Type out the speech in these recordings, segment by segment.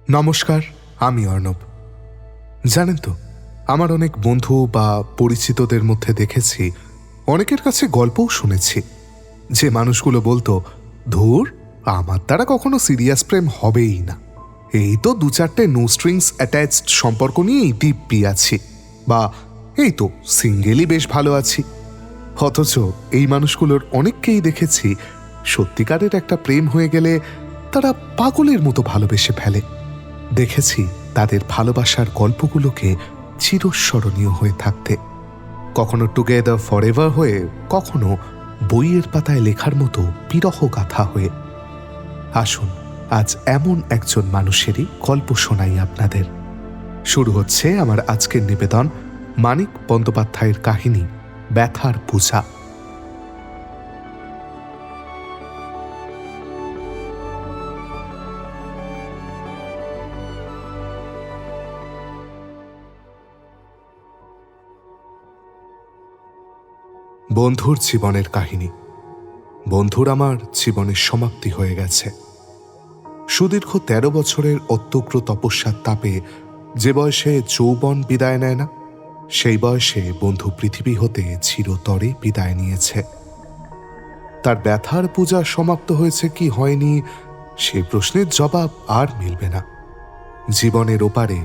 নমস্কার, আমি অর্ণব। জানেন তো, আমার অনেক বন্ধু বা পরিচিতদের মধ্যে দেখেছি, অনেকের কাছে গল্পও শুনেছি যে মানুষগুলো বলতো, ধুর, আমার দ্বারা কখনো সিরিয়াস প্রেম হবেই না, এই তো দু চারটে নো স্ট্রিংস অ্যাটাচড সম্পর্ক নিয়েই দিব্যি আছি, বা এই তো সিঙ্গেলই বেশ ভালো আছি। অথচ এই মানুষগুলোর অনেককেই দেখেছি সত্যিকারের একটা প্রেম হয়ে গেলে তারা পাগলের মতো ভালোবেসে ফেলে। দেখেছি তাদের ভালোবাসার গল্পগুলোকে চিরস্মরণীয় হয়ে থাকতে, কখনো টুগেদার ফরএভার হয়ে, কখনো বইয়ের পাতায় লেখার মতো বিরহ গাথা হয়ে। আসুন আজ এমন একজন মানুষেরই গল্প শোনাই আপনাদের। শুরু হচ্ছে আমার আজকের নিবেদন, মানিক বন্দ্যোপাধ্যায়ের কাহিনী ব্যথার পূজা। বন্ধুর জীবনের কাহিনী। বন্ধুর আমার জীবনের সমাপ্তি হয়ে গেছে। সুদীর্ঘ ১৩ বছরের অত্যগ্র তপস্যার তাপে যে বয়সে যৌবন বিদায় নেয় না, সেই বয়সে বন্ধু পৃথিবী হতে চিরতরে বিদায় নিয়েছে। তার ব্যথার পূজা সমাপ্ত হয়েছে কি হয়নি, সে প্রশ্নের জবাব আর মিলবে না। জীবনের ওপারে,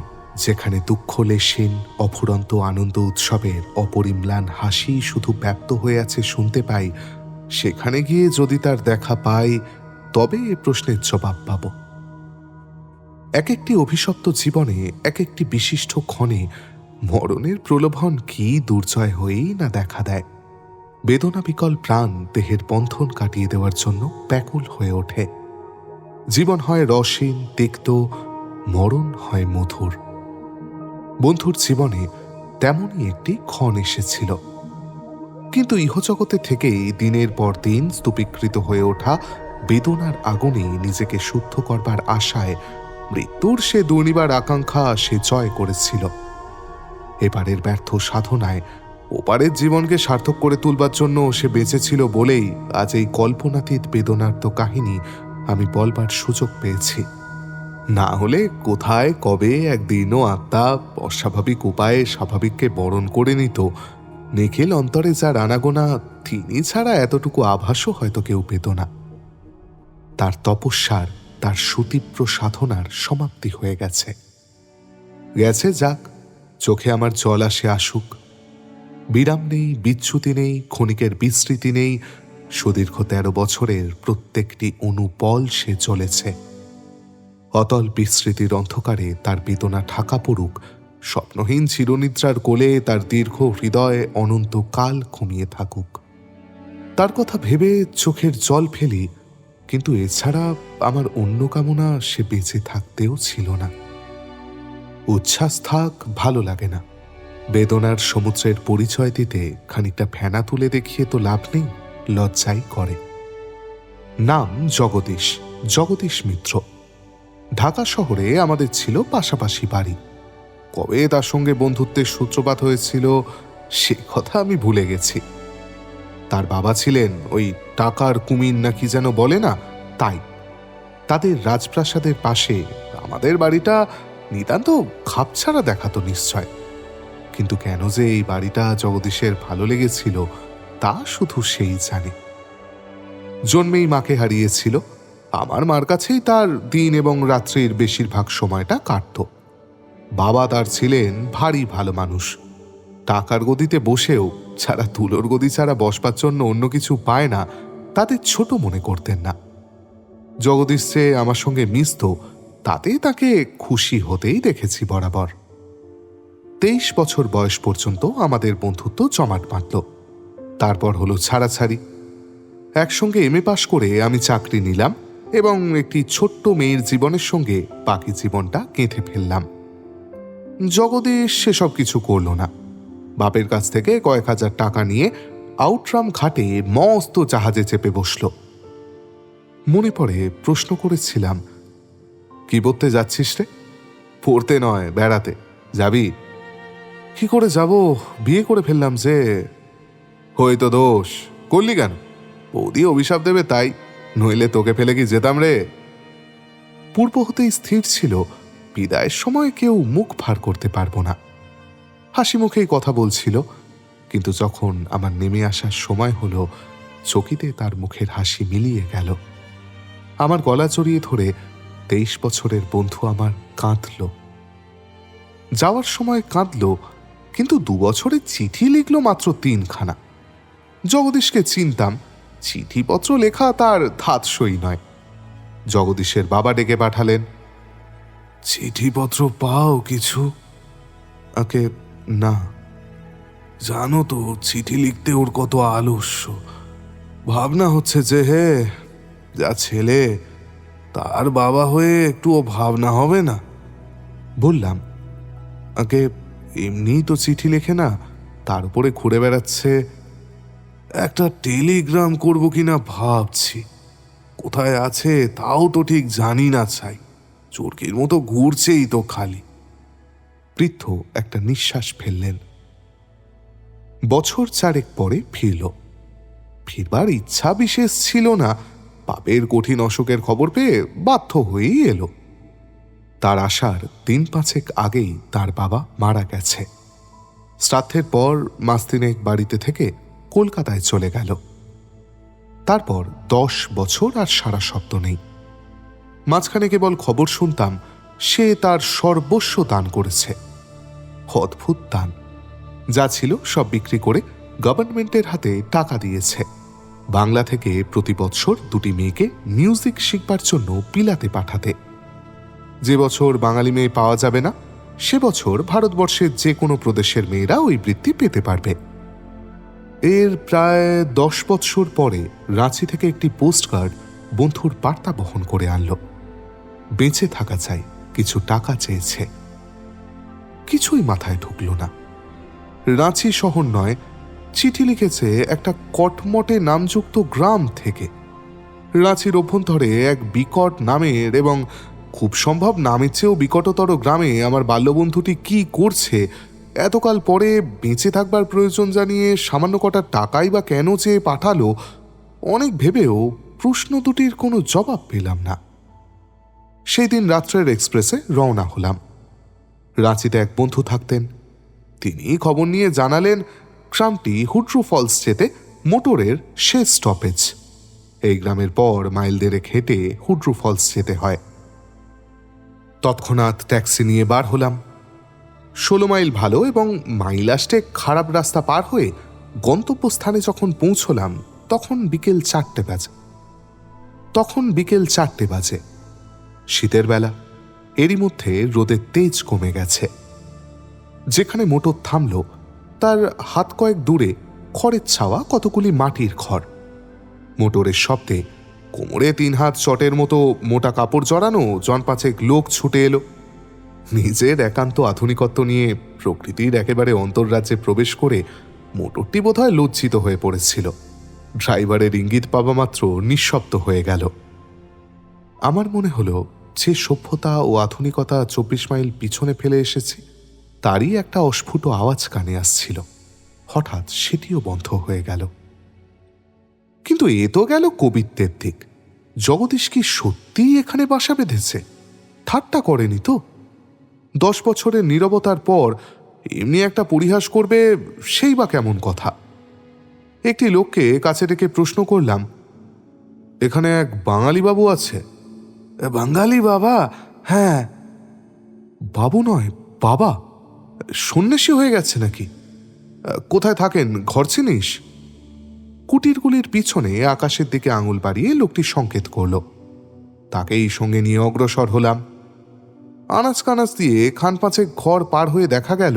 যেখানে দুঃখ লেশহীন অফুরন্ত আনন্দ উৎসবের অপরিম্লান হাসি শুধু ব্যপ্ত হয়ে আছে শুনতে পাই, সেখানে গিয়ে যদি তার দেখা পাই, তবে এ প্রশ্নের জবাব পাব। এক একটি অভিশপ্ত জীবনে, এক একটি বিশিষ্ট ক্ষণে মরণের প্রলোভন কি দুর্জয় হয়েই না দেখা দেয়। বেদনা বিকল প্রাণ দেহের বন্ধন কাটিয়ে দেওয়ার জন্য ব্যাকুল হয়ে ওঠে। জীবন হয় রসহীন, তিক্ত, মরণ হয় মধুর। বন্ধুর জীবনে তেমনই একটি ক্ষণ এসেছিল, কিন্তু ইহজগতে থেকেই দিনের পর দিন স্তূপীকৃত হয়ে ওঠা বেদনার আগুনে নিজেকে শুদ্ধ করবার আশায় মৃত্যুর সে দুর্নিবার আকাঙ্ক্ষা সে জয় করেছিল। এবারের ব্যর্থ সাধনায় ওপারের জীবনকে সার্থক করে তুলবার জন্য সে বেঁচেছিল বলেই আজ এই কল্পনাতীত বেদনার্ত কাহিনী আমি বলবার সুযোগ পেয়েছি। না হলে কোথায় কবে একদিনও আত্মা অস্বাভাবিক উপায়ে স্বাভাবিককে বরণ করে নিত, নিখিল অন্তরে যার আনাগোনা, তিনি ছাড়া এতটুকু আভাসও হয়তো কেউ পেত না। তার তপস্যার, তার সুতীব্র সাধনার সমাপ্তি হয়ে গেছে। গেছে যাক, চোখে আমার জল আসে আসুক। বিরাম নেই, বিচ্যুতি নেই, ক্ষণিকের বিস্মৃতি নেই। সুদীর্ঘ ১৩ বছরের প্রত্যেকটি অনুপল সে চলেছে। অতল বিস্মৃতির অন্ধকারে তার বেদনা ঢাকা পড়ুক, স্বপ্নহীন চিরনিদ্রার কোলে তার দীর্ঘ হৃদয়ে অনন্তকাল ঘুমিয়ে থাকুক। তার কথা ভেবে চোখের জল ফেলি, কিন্তু এছাড়া আমার অন্য কামনা সে বেঁচে থাকতেও ছিল না। উচ্ছ্বাস থাক, ভালো লাগে না। বেদনার সমুদ্রের পরিচয় দিতে খানিকটা ফেনা তুলে দেখিয়ে তো লাভ নেই, লজ্জাই করে। নাম জগদীশ, জগদীশ মিত্র। ঢাকা শহরে আমাদের ছিল পাশাপাশি বাড়ি। কবে তার সঙ্গে বন্ধুত্বের সূত্রপাত হয়েছিল সে কথা আমি ভুলে গেছি। তার বাবা ছিলেন ওই টাকার কুমির না কি যেন বলে না, তাই। তাদের রাজপ্রাসাদের পাশে আমাদের বাড়িটা নিতান্ত খাপছাড়া দেখাতো নিশ্চয়, কিন্তু কেন যে এই বাড়িটা জগদীশের ভালো লেগেছিল তা শুধু সেই জানে। জন্মেই মাকে হারিয়েছিল, আমার মার কাছেই তার দিন এবং রাত্রির বেশিরভাগ সময়টা কাটত। বাবা তার ছিলেন ভারী ভালো মানুষ। টাকার গদিতে বসেও যারা তুলোর গদি ছাড়া বসবার জন্য অন্য কিছু পায় না, তাদের ছোট মনে করতেন না। জগদীশ যে আমার সঙ্গে মিশত, তাতেই তাকে খুশি হতেই দেখেছি বরাবর। ২৩ বছর বয়স পর্যন্ত আমাদের বন্ধুত্ব জমাট বাঁধল। তারপর হলো ছাড়াছাড়ি। একসঙ্গে এমএ পাশ করে আমি চাকরি নিলাম এবং একটি ছোট্ট মেয়ের জীবনের সঙ্গে বাকি জীবনটা গেঁথে ফেললাম। জগদীশ সেসব কিছু করল না। বাপের কাছ থেকে কয়েক হাজার টাকা নিয়ে আউটরাম ঘাটে মস্ত জাহাজে চেপে বসল। মনে পড়ে প্রশ্ন করেছিলাম, কি পড়তে যাচ্ছিস রে? পড়তে নয়, বেড়াতে যাবি। কি করে যাব, বিয়ে করে ফেললাম যে। হয়তো দোষ করলি কেন? বৌদি অভিশাপ দেবে তাই, নইলে তোকে ফেলে কি যেতাম রে? পূর্ব হতেই স্থির ছিল বিদায়ের সময় কেউ মুখ ভার করতে পারবো না। হাসি মুখেই কথা বলছিল, কিন্তু যখন আমার নেমে আসার সময় হলো, চকিতে তার মুখের হাসি মিলিয়ে গেল। আমার গলা জড়িয়ে ধরে 23 বছরের বন্ধু আমার কাঁদল। যাওয়ার সময় কাঁদল, কিন্তু 2 বছরের চিঠি লিখল মাত্র 3খানা। জগদীশকে চিনতাম, চিঠিপত্র লেখা তার ধাতসই নয়। জগদীশের বাবা ডেকে পাঠালেন, চিঠিপত্র পাও কিছু? আকে না। জানো তো চিঠি লিখতে ওর কত আলস্য। ভাবনা হচ্ছে যে হে যা ছেলে, তার বাবা হয়ে একটুও ভাবনা হবে না। বললাম, আগে এমনিই তো চিঠি লেখে না, তার উপরে ঘুরে বেড়াচ্ছে। একটা টেলিগ্রাম করব কিনা ভাবছি। কোথায় আছে তাও তো ঠিক জানি না। চাই চোরকির মতো ঘুরছেই তো খালি। বৃদ্ধ একটা নিঃশ্বাস ফেললেন। বছর 4 পরে ফিরবার ইচ্ছা বিশেষ ছিল না। পাপের কঠিন অসুখের খবর পেয়ে বাধ্য হয়েই এলো। তার আসার 3-5 আগেই তার বাবা মারা গেছে। শ্রাদ্ধের পর 3 মাস বাড়িতে থেকে কলকাতায় চলে গেল। তারপর 10 বছর আর সারা শব্দ নেই। মাঝখানে কেবল খবর শুনতাম সে তার সর্বস্ব দান করেছে। অদ্ভুত দান। যা ছিল সব বিক্রি করে গভর্নমেন্টের হাতে টাকা দিয়েছে। বাংলা থেকে প্রতি বছর 2টি মেয়েকে মিউজিক শিখবার জন্য বিলাতে পাঠাতে। যে বছর বাঙালি মেয়ে পাওয়া যাবে না, সে বছর ভারতবর্ষের যে কোনো প্রদেশের মেয়েরা ওই বৃত্তি পেতে পারবে। এর প্রায় 10 বছর পরে রাঁচি থেকে একটি পোস্টকার্ড বন্ধুর বার্তা বহন করে আনল। বেঁচে থাকা চাই, কিছু টাকা চেয়েছে। কিছুই মাথায় ঢুকল না। রাঁচি শহর নয়, চিঠি লিখেছে একটা কটমটে নামযুক্ত গ্রাম থেকে। রাঁচির অভ্যন্তরে এক বিকট নামের এবং খুব সম্ভব নামের চেয়েও বিকটতর গ্রামে আমার বাল্যবন্ধুটি কি করছে, এতকাল পরে বেঁচে থাকবার প্রয়োজন জানিয়ে সামান্য কটা টাকাই বা কেন চেয়ে পাঠালো, অনেক ভেবেও প্রশ্ন দুটির কোনো জবাব পেলাম না। সেই দিন রাত্রের এক্সপ্রেসে রওনা হলাম। রাঁচিতে এক বন্ধু থাকতেন। তিনি খবর নিয়ে জানালেন ট্রামটি হুড্রু ফলস যেতে মোটরের শেষ স্টপেজ। এই গ্রামের পর মাইল 1.5 হেঁটে হুড্রু ফলস যেতে হয়। তৎক্ষণাৎ ট্যাক্সি নিয়ে বার হলাম। 16 মাইল ভালো এবং মাইল আসতে খারাপ রাস্তা পার হয়ে গন্তব্যস্থানে যখন পৌঁছলাম তখন বিকেল 4টে বাজে। শীতের বেলা। এরই মধ্যে রোদের তেজ কমে গেছে। যেখানে মোটর থামল তার হাত কয়েক দূরে খড়ের ছাওয়া কতগুলি মাটির ঘর। মোটরের শব্দে কোমরে 3 হাত চটের মতো মোটা কাপড় জড়ানো 5 লোক ছুটে এলো। নিজের একান্ত আধুনিকত্ব নিয়ে প্রকৃতির একেবারে অন্তর্রাজ্যে প্রবেশ করে মোটরটি বোধহয় লজ্জিত হয়ে পড়েছিল। ড্রাইভারের ইঙ্গিত পাবা মাত্র নিঃশব্দ হয়ে গেল। আমার মনে হলো যে সভ্যতা ও আধুনিকতা 24 মাইল পিছনে ফেলে এসেছে, তারই একটা অস্ফুট আওয়াজ কানে আসছিল। হঠাৎ সেটিও বন্ধ হয়ে গেল। কিন্তু এ তো গেল কবিত্বের দিক। জগদীশ কি সত্যিই এখানে বাসা বেঁধেছে? ঠাট্টা করেনি তো? 10 বছরের নীরবতার পর এমনি একটা পরিহাস করবে, সেই বা কেমন কথা? একটি লোককে কাছে ডেকে প্রশ্ন করলাম, এখানে এক বাঙালি বাবু আছে? বাঙালি বাবা? হ্যাঁ। বাবু নয়, বাবা? সন্ন্যাসী হয়ে গেছে নাকি? কোথায় থাকেন, ঘর চিনিস? কুটিরগুলির পিছনে আকাশের দিকে আঙুল বাড়িয়ে লোকটি সংকেত করল। তাকেই সঙ্গে নিয়ে অগ্রসর হলাম। আনাচ কানাচ দিয়ে 5 ঘর পার হয়ে দেখা গেল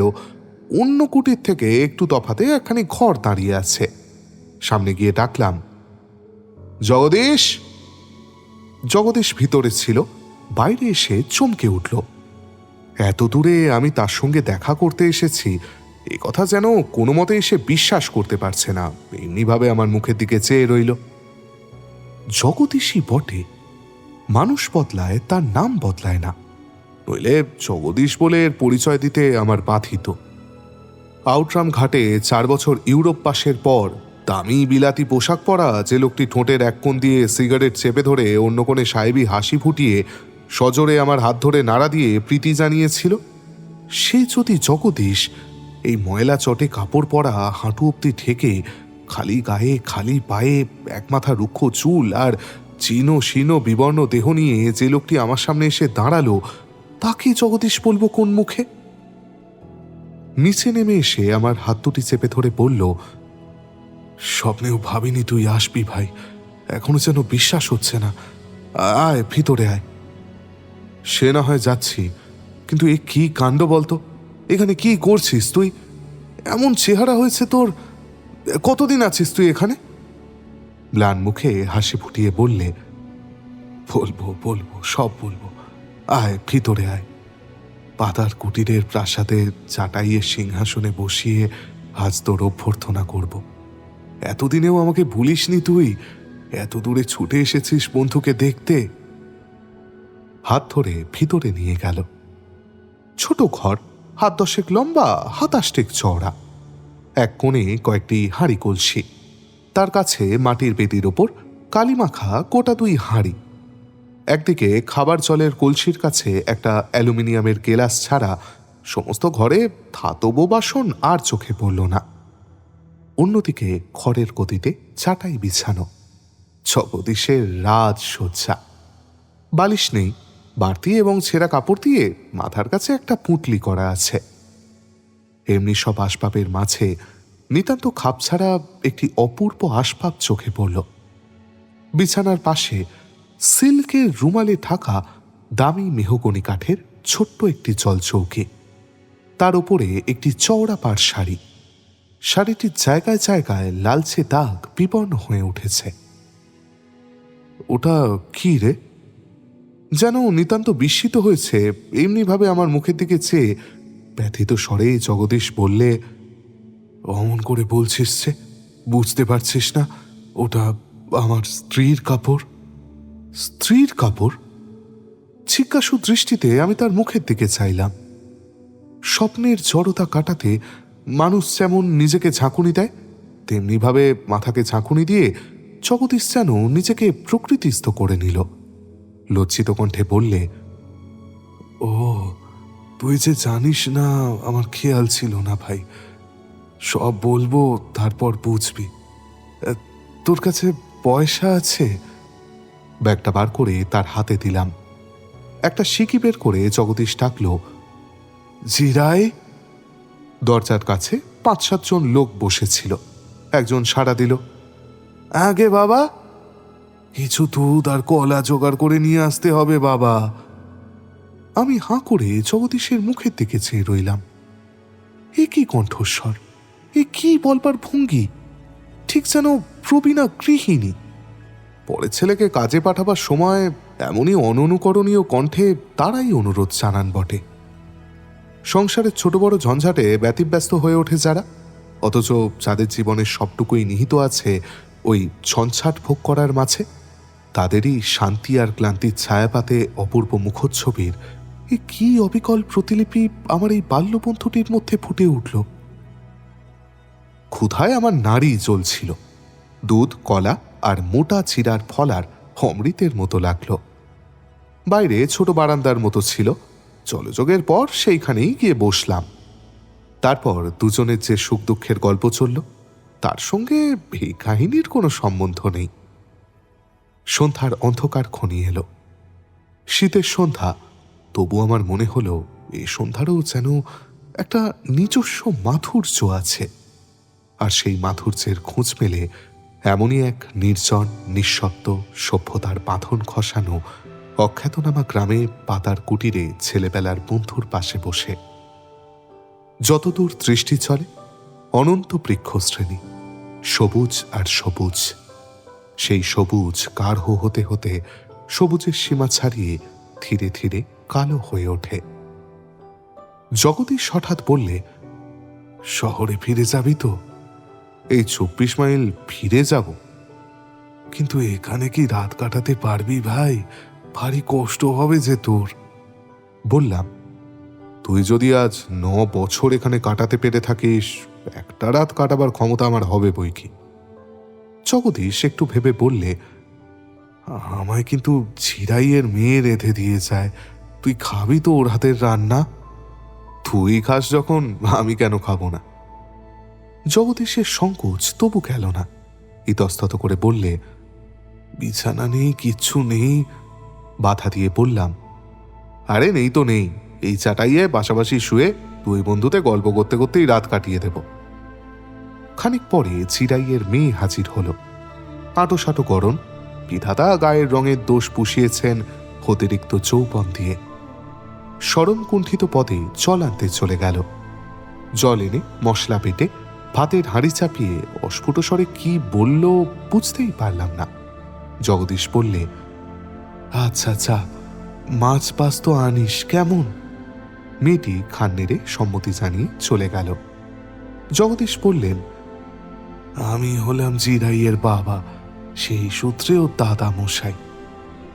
অন্য কুটির থেকে একটু তফাতে একখানি ঘর দাঁড়িয়ে আছে। সামনে গিয়ে ডাকলাম, জগদীশ। জগদীশ ভিতরে ছিল। বাইরে এসে চমকে উঠল। এত দূরে আমি তার সঙ্গে দেখা করতে এসেছি এ কথা যেন কোনো মতে এসে বিশ্বাস করতে পারছে না। এমনিভাবে আমার মুখের দিকে চেয়ে রইল। জগদীশই বটে, মানুষ বদলায়, তার নাম বদলায় না। নইলে জগদীশ বলে এর পরিচয় দিতে আমার বাধিত। আউটরাম ঘাটে 4 বছর ইউরোপ পাশের পর দামি বিলাতি পোশাক পরা যে লোকটি ঠোঁটের এক কোণ দিয়ে সিগারেট চেপে ধরে অন্য কোণে সাহেবী হাসি ফুটিয়ে সজোরে আমার হাত ধরে নাড়া দিয়ে প্রীতি জানিয়েছিল, সে যদি জগদীশ এই ময়লা চটে কাপড় পরা, হাঁটু অব্দি ঠেকে, খালি গায়ে খালি পায়ে, একমাথা রুক্ষ চুল আর চীনো শীর্ণ বিবর্ণ দেহ নিয়ে যে লোকটি আমার সামনে এসে দাঁড়ালো, তাকে জগদীশ বলবো কোন মুখে? নিচে নেমে এসে আমার হাত দুটি চেপে ধরে বলল, স্বপ্নেও ভাবিনি তুই আসবি ভাই, এখনো যেন বিশ্বাস হচ্ছে না। আয় ভিতরে আয়। সে না হয় যাচ্ছি, কিন্তু এ কি কাণ্ড বলতো? এখানে কি করছিস তুই? এমন চেহারা হয়েছে তোর। কতদিন আছিস তুই এখানে? ম্লান মুখে হাসি ফুটিয়ে বললে, বলবো বলবো, সব বলবো। আয় ভিতরে আয়। পাতার কুটিরের প্রাসাদের চাটাইয়ের সিংহাসনে বসিয়ে আজ তোর অভ্যর্থনা করব। এতদিনেও আমাকে ভুলিসনি তুই? এত দূরে ছুটে এসেছিস বন্ধুকে দেখতে। হাত ধরে ভিতরে নিয়ে গেল। ছোট ঘর, হাত 10 লম্বা, হাত 8 চওড়া। এক কোণে কয়েকটি হাঁড়ি কলসি, তার কাছে মাটির বেদির ওপর কালিমাখা গোটা 2 হাঁড়ি। একদিকে খাবার জলের কলসির কাছে একটা অ্যালুমিনিয়ামের গেলাস ছাড়া সমস্ত ঘরে ধাতব বাসন আর চোখে পড়ল না। অন্যদিকে খড়ের গদিতে চাটাই বিছানো, জগদীশের রাজসজ্জা। বালিশ নেই, বাড়তি এবং ছেঁড়া কাপড় দিয়ে মাথার কাছে একটা পুঁটলি করা আছে। এমনি সব আসবাবের মাঝে নিতান্ত খাপছাড়া একটি অপূর্ব আসবাব চোখে পড়ল। বিছানার পাশে সিল্কের রুমালে ঢাকা দামি মেহগনি কাঠের ছোট্ট একটি জলচৌকি, তার উপরে একটি চওড়া পাড় শাড়ি। শাড়িটির জায়গায় জায়গায় লালচে দাগ বিবর্ণ হয়ে উঠেছে। ওটা কি রে? যেন নিতান্ত বিস্মিত হয়েছে এমনিভাবে আমার মুখের দিকে চেয়ে ব্যথিত স্বরে জগদীশ বললে, অমন করে বলছিস যে, বুঝতে পারছিস না ওটা আমার স্ত্রীর কাপড়? স্ত্রীর কাপড়? জিজ্ঞাসু দৃষ্টিতে আমি তার মুখের দিকে চাইলাম। স্বপ্নের জড়তা কাটাতে মানুষ যেমন নিজেকে ঝাঁকুনি দেয়, তেমনিভাবে মাথাকে ঝাঁকুনি দিয়ে জগদীশ যেন নিজেকে প্রকৃতিস্থ করে নিল। লজ্জিত কণ্ঠে বললে, ও, তুই যে জানিস না আমার খেয়াল ছিল না ভাই। সব বলবো, তারপর বুঝবি। তোর কাছে পয়সা আছে? ব্যাগটা বার করে তার হাতে দিলাম। একটা সিকি বের করে জগদীশ ডাকল, জিরাই। দরজার কাছে 5-7 জন লোক বসেছিল। একজন সাড়া দিল, আগে বাবা, কিছু দুধ আর কলা জোগাড় করে নিয়ে আসতে হবে বাবা। আমি হাঁ করে জগদীশের মুখের দিকে চেয়ে রইলাম। এ কি কণ্ঠস্বর, এ কি বলবার ভঙ্গি! ঠিক যেন প্রবীণা গৃহিণী। পরে ছেলেকে কাজে পাঠাবার সময় এমনই অননুকরণীয় কণ্ঠে তারাই অনুরোধ জানান বটে। সংসারের ছোট বড় ঝঞ্ঝাটে ব্যতিব্যস্ত হয়ে ওঠে যারা, অথচ যাদের জীবনের সবটুকুই নিহিত আছে ওই ছঞ্ছাট ভোগ করার মাঝে, তাদেরই শান্তি আর ক্লান্তির ছায়াপাতে অপূর্ব মুখচ্ছবির এ কি অবিকল প্রতিলিপি আমার এই বাল্যবন্ধুটির মধ্যে ফুটে উঠল। ক্ষুধায় আমার নাড়ি জ্বলছিল। দুধ, কলা আর মোটা চিরার ফলার অমৃতের মতো লাগল। বাইরে ছোট বারান্দার মতো ছিল, জলযোগের পর সেইখানেই গিয়ে বসলাম। তারপর দুজনের যে সুখ দুঃখের গল্প চলল, তার সঙ্গে এই কাহিনীর কোনো সম্বন্ধ নেই। সন্ধ্যার অন্ধকার ঘনিয়ে এলো। শীতের সন্ধ্যা, তবু আমার মনে হলো এই সন্ধ্যারও যেন একটা নিজস্ব মাধুর্য আছে। আর সেই মাধুর্যের খোঁজ মেলে এমনই এক নির্জন নিঃশব্দ সভ্যতার বাঁধন খসানো অখ্যাতনামা গ্রামে পাতার কুটিরে ছেলেবেলার বন্ধুর পাশে বসে। যতদূর দৃষ্টি চলে অনন্ত বৃক্ষশ্রেণী, সবুজ আর সবুজ। সেই সবুজ গাঢ় হতে হতে সবুজের সীমা ছাড়িয়ে ধীরে ধীরে কালো হয়ে ওঠে। জগদীশ হঠাৎ বললে, শহরে ফিরে যাবি তো? এই 24 মাইল ফিরে যাব, কিন্তু এখানে কি রাত কাটাতে পারবি ভাই? ভারী কষ্ট হবে যে তোর। বললাম, তুই যদি আজ 9 বছর এখানে কাটাতে পেরে থাকিস, একটা রাত কাটাবার ক্ষমতা আমার হবে বই কি। জগদীশ একটু ভেবে বললে, আমায় কিন্তু ঝিরাইয়ের মেয়ে রেঁধে দিয়ে যায়, তুই খাবি তো ওর হাতের রান্না? তুই খাস যখন আমি কেন খাবো না? জগদীশের সংকোচ তবু গেল না। ইতস্তত করে বললে, বিছানা নেই, কিচ্ছু নেই। বাধা দিয়ে বললাম, আরে নেই তো নেই, এই চাটাইয়ে পাশাপাশি শুয়ে দুই বন্ধুতে গল্প করতে করতেই রাত কাটিয়ে দেব। খানিক পরে ঝিরাইয়ের মেয়ে হাজির হলো। আটো সাটো গরম, বিধাতা গায়ের রঙের দোষ পুষিয়েছেন অতিরিক্ত যৌবন দিয়ে। সরম কুণ্ঠিত পদে জল আনতে চলে গেল। জল এনে মশলা বেটে ভাতের হাঁড়ি চাপিয়ে অস্ফুট স্বরে কি বলল বুঝতেই পারলাম না। জগদীশ বললে, আচ্ছা আচ্ছা, মাছ পাস তো আনিস কেমন? মেয়েটি খান নেড়ে সম্মতি জানিয়ে চলে গেল। জগদীশ বললেন, আমি হলাম জিরাইয়ের বাবা, সেই সূত্রে ও দাদা মশাই।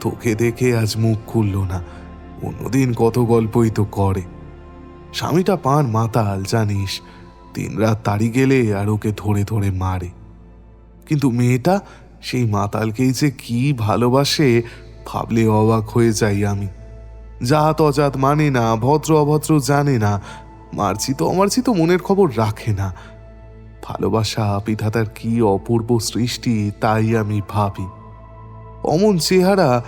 তোকে দেখে আজ মুখ খুলল না, অন্যদিন কত গল্পই তো করে। স্বামীটা পান মাতাল জানিস, দিন রাত তাড়ি গেলে আর ওকে ধরে ধরে মারে। কিন্তু মেয়েটা সেই মাতালকেই যে কি ভালোবাসে ভাবলে অবাক হয়ে যাই আমি। জাত অজাত মানে না, ভদ্র অভদ্র জানে না, মারছি তো মনের খবর রাখে না। ভালোবাসা বিধাতার কি অপূর্ব সৃষ্টি তাই আমি ভাবি। অমন চেহারা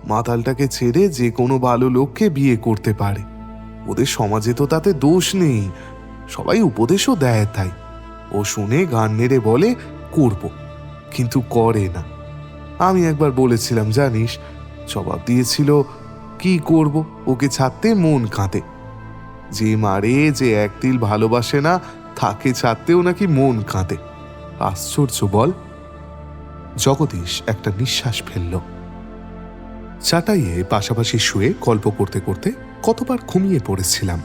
মাতালটাকে ছেড়ে যে কোনো ভালো লোককে বিয়ে করতে পারে। ওদের সমাজে তো তাতে দোষ নেই, সবাই উপদেশও দেয়। তাই ও শুনে গান নেড়ে বলে করব, কিন্তু করে না। আমি একবার বলেছিলাম জানিস, জবাব দিয়েছিল, কি করব, ওকে ছাড়তে মন কাঁদে। যে মারে, যে এক তিল ভালোবাসে না, তাকে ছাড়তেও নাকি মন কাঁদে। আশ্চর্য বল। জগদীশ একটা নিঃশ্বাস ফেলল। চাটাইয়ে পাশাপাশি শুয়ে গল্প করতে করতে কতবার ঘুমিয়ে পড়েছিলাম।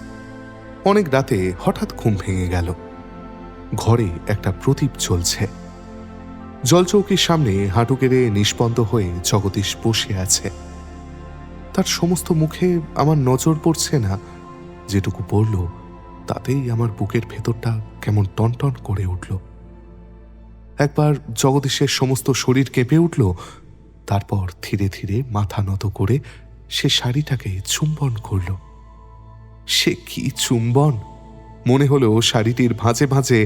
অনেক রাতে হঠাৎ ঘুম ভেঙে গেল। ঘরে একটা প্রদীপ জ্বলছে। জলচৌকির সামনে হাঁটু গেড়ে নিষ্পন্দ হয়ে জগদীশ বসে আছে। তার সমস্ত মুখে আমার নজর পড়ছে না, যেটুকু পড়ল তাতেই আমার বুকের ভেতরটা কেমন টনটন করে উঠল। একবার জগদীশের সমস্ত শরীর কেঁপে উঠল, তারপর ধীরে ধীরে মাথা নত করে সে শাড়িটাকে চুম্বন করল। সে কি চুম্বন! মনে হলো শাড়িটির ভাঁজে ভাঁজে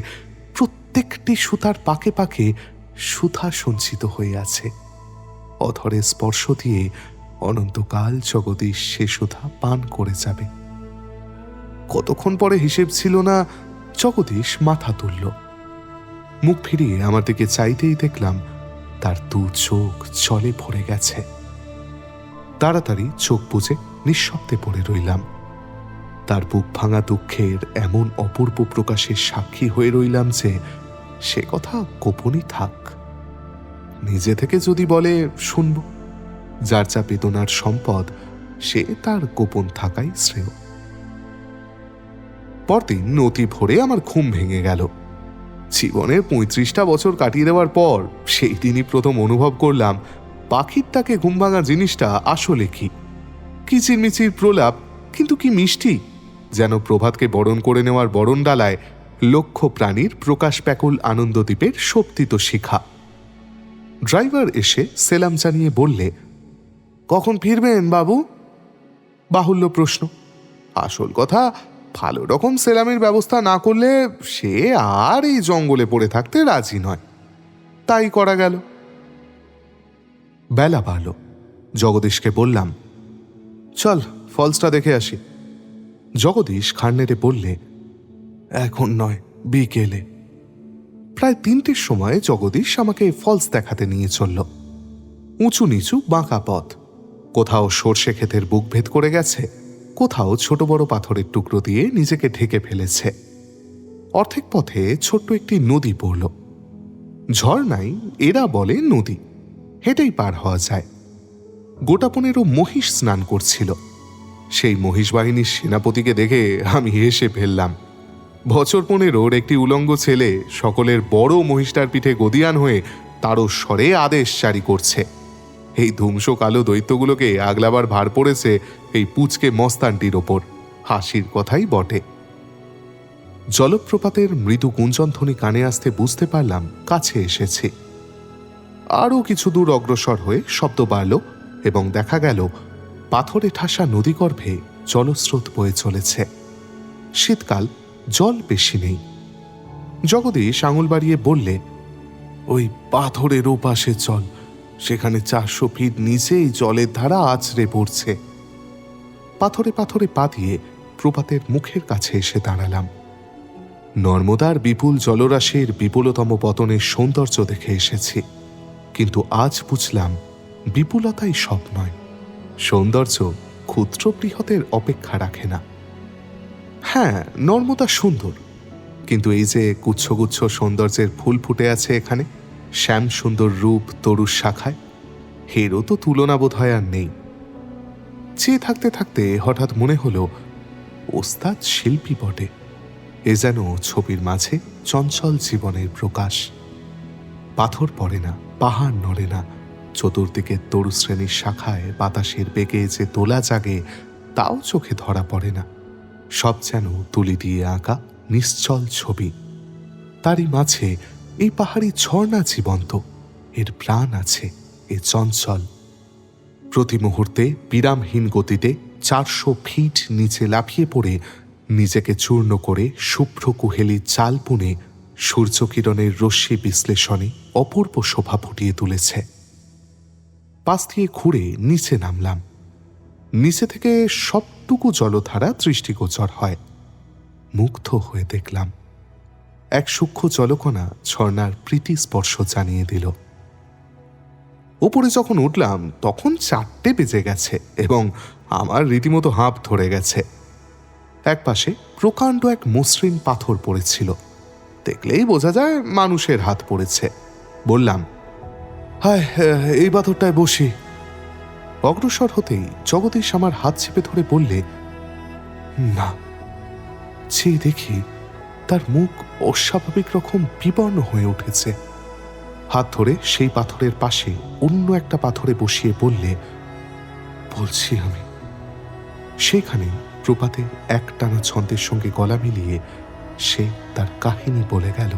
প্রত্যেকটি সুতার পাকে পাকে সুধা সঞ্চিত হয়ে আছে। অধরে স্পর্শ দিয়ে অনন্তকাল জগদীশ সে সুধা পান করে যাবে। কতক্ষণ পরে হিসেব ছিল না, জগদীশ মাথা তুলল। মুখ ফিরিয়ে আমার দিকে চাইতেই দেখলাম তার দু চোখ জলে ভরে গেছে। তাড়াতাড়ি চোখ বুজে নিঃশব্দে পড়ে রইলাম। তার বুক ভাঙা দুঃখের এমন অপূর্ব প্রকাশের সাক্ষী হয়ে রইলাম যে সে কথা গোপনই থাক। নিজে থেকে যদি বলে শুনব। যার যা বেদনার সম্পদ সে তার গোপন থাকাই শ্রেয়। পরদিন নতি ভোরে আমার ঘুম ভেঙে গেল। জীবনের ৩৫টা বছর কাটিয়ে দেওয়ার পর সেই দিনই প্রথম অনুভব করলাম পাখিরটাকে ঘুম ভাঙা জিনিসটা আসলে কি। কিচিরমিচির প্রলাপ, কিন্তু কি মিষ্টি, যেন প্রভাতকে বরণ করে নেওয়ার বরণ ডালায় লক্ষ প্রাণীর প্রকাশ প্যাকুল আনন্দদ্বীপের শোভিত শিখা। ড্রাইভার এসে সেলাম জানিয়ে বললে, কখন ফিরবেন বাবু? বাহুল্য প্রশ্ন। আসল কথা, ভালো রকম সেলামের ব্যবস্থা না করলে সে আর এই জঙ্গলে পড়ে থাকতে রাজি নয়। তাই করা গেল। বেলা বাড়ল। জগদীশকে বললাম, চল ফলসটা দেখে আসি। জগদীশ ঘাড় নেড়ে বললে, এখন নয়, বিকেলে। প্রায় ৩টের সময় জগদীশ আমাকে ফলস দেখাতে নিয়ে চলল। উঁচু নিচু বাঁকা পথ, কোথাও সর্ষে ক্ষেতের বুক ভেদ করে গেছে, কোথাও ছোট বড় পাথরের টুকরো দিয়ে নিজেকে ঢেকে ফেলেছে। অর্ধেক পথে ছোট্ট একটি নদী পড়ল। ঝর্ণাই এরা বলে নদী, হেঁটেই পার হওয়া যায়। গোটা ১৫ মহিষ স্নান করছিল। সেই মহিষ বাহিনীর সেনাপতিকে দেখে আমি হেসে ফেললাম। বছর ১৫ একটি উলঙ্গ ছেলে সকলের বড় মহিষটার পিঠে গদিয়ান হয়ে তারও স্বরে আদেশ জারি করছে। এই ধূমস কালো দৈত্যগুলোকে আগলাবার ভার পড়েছে এই পুচকে মস্তানটির ওপর। হাসির কথাই বটে। জলপ্রপাতের মৃদু গুঞ্জনধ্বনি কানে আসতে বুঝতে পারলাম কাছে এসেছি। আরও কিছু দূর অগ্রসর হয়ে শব্দ বাড়ল এবং দেখা গেল পাথরে ঠাসা নদীগর্ভে জলস্রোত বয়ে চলেছে। শীতকাল, জল বেশি নেই। জগদীশ আঙুল বাড়িয়ে বললে, ওই পাথরের ওপাশে চল, সেখানে 400 ফিট নিচেই জলের ধারা আছড়ে পড়ছে। পাথরে পাথরে পা দিয়ে প্রপাতের মুখের কাছে এসে দাঁড়ালাম। নর্মদার বিপুল জলরাশির বিপুলতম পতনের সৌন্দর্য দেখে এসেছি, কিন্তু আজ বুঝলাম বিপুলতাই সব নয়। সৌন্দর্য ক্ষুদ্র বৃহতের অপেক্ষা রাখে না। হ্যাঁ, নর্মদা সুন্দর, কিন্তু এই যে গুচ্ছগুচ্ছ সৌন্দর্যের ফুল ফুটে আছে এখানে, শ্যাম সুন্দর রূপ তরুর শাখায়, হেরও তো তুলনা বোধ হয় আর নেই। চেয়ে থাকতে থাকতে হঠাৎ মনে হলো ওস্তাদ শিল্পী বটে। এ যেন ছবির মাঝে চঞ্চল জীবনের প্রকাশ। পাথর পড়ে না, পাহাড় নড়ে না, চতুর্দিকে তরু শ্রেণীর শাখায় বাতাসের বেগে যে দোলা জাগে তাও চোখে ধরা পড়ে না। সব যেন তুলি দিয়ে আঁকা নিশ্চল ছবি। তারই মাঝে এই পাহাড়ি ঝর্ণা জীবন্ত, এর প্রাণ আছে, এ চঞ্চল। প্রতি মুহূর্তে বিরামহীন গতিতে 400 ফিট নিচে লাফিয়ে পড়ে নিজেকে চূর্ণ করে শুভ্র কুহেলির চাল পুনে সূর্যকিরণের রশ্মি বিশ্লেষণে অপূর্ব শোভা ফুটিয়ে তুলেছে। পাশ দিয়ে ঘুরে নিচে নামলাম। নিচে থেকে সবটুকু জলধারা দৃষ্টিগোচর হয়। মুগ্ধ হয়ে দেখলাম এক সূক্ষ্ম জলকণা ঝর্ণার প্রীতি স্পর্শ জানিয়ে দিল। উপরে যখন উঠলাম তখন 4টে বেজে গেছে এবং আমার রীতিমতো হাঁপ ধরে গেছে। একপাশে প্রকাণ্ড এক মসৃণ পাথর পড়েছিল, দেখলেই বোঝা যায় মানুষের হাত পড়েছে। বললাম, হায়, এই পাথরটায় বসি। অগ্রসর হতেই জগদীশ আমার হাত চেপে ধরে বললে, না। চেয়ে দেখি তার মুখ অস্বাভাবিক রকম বিবর্ণ হয়ে উঠেছে। হাত ধরে সেই পাথরের পাশে অন্য একটা পাথরে বসিয়ে বললে, বলছি আমি। সেখানে প্রপাতে একটানা ছন্দের সঙ্গে গলা মিলিয়ে সে তার কাহিনী বলে গেল।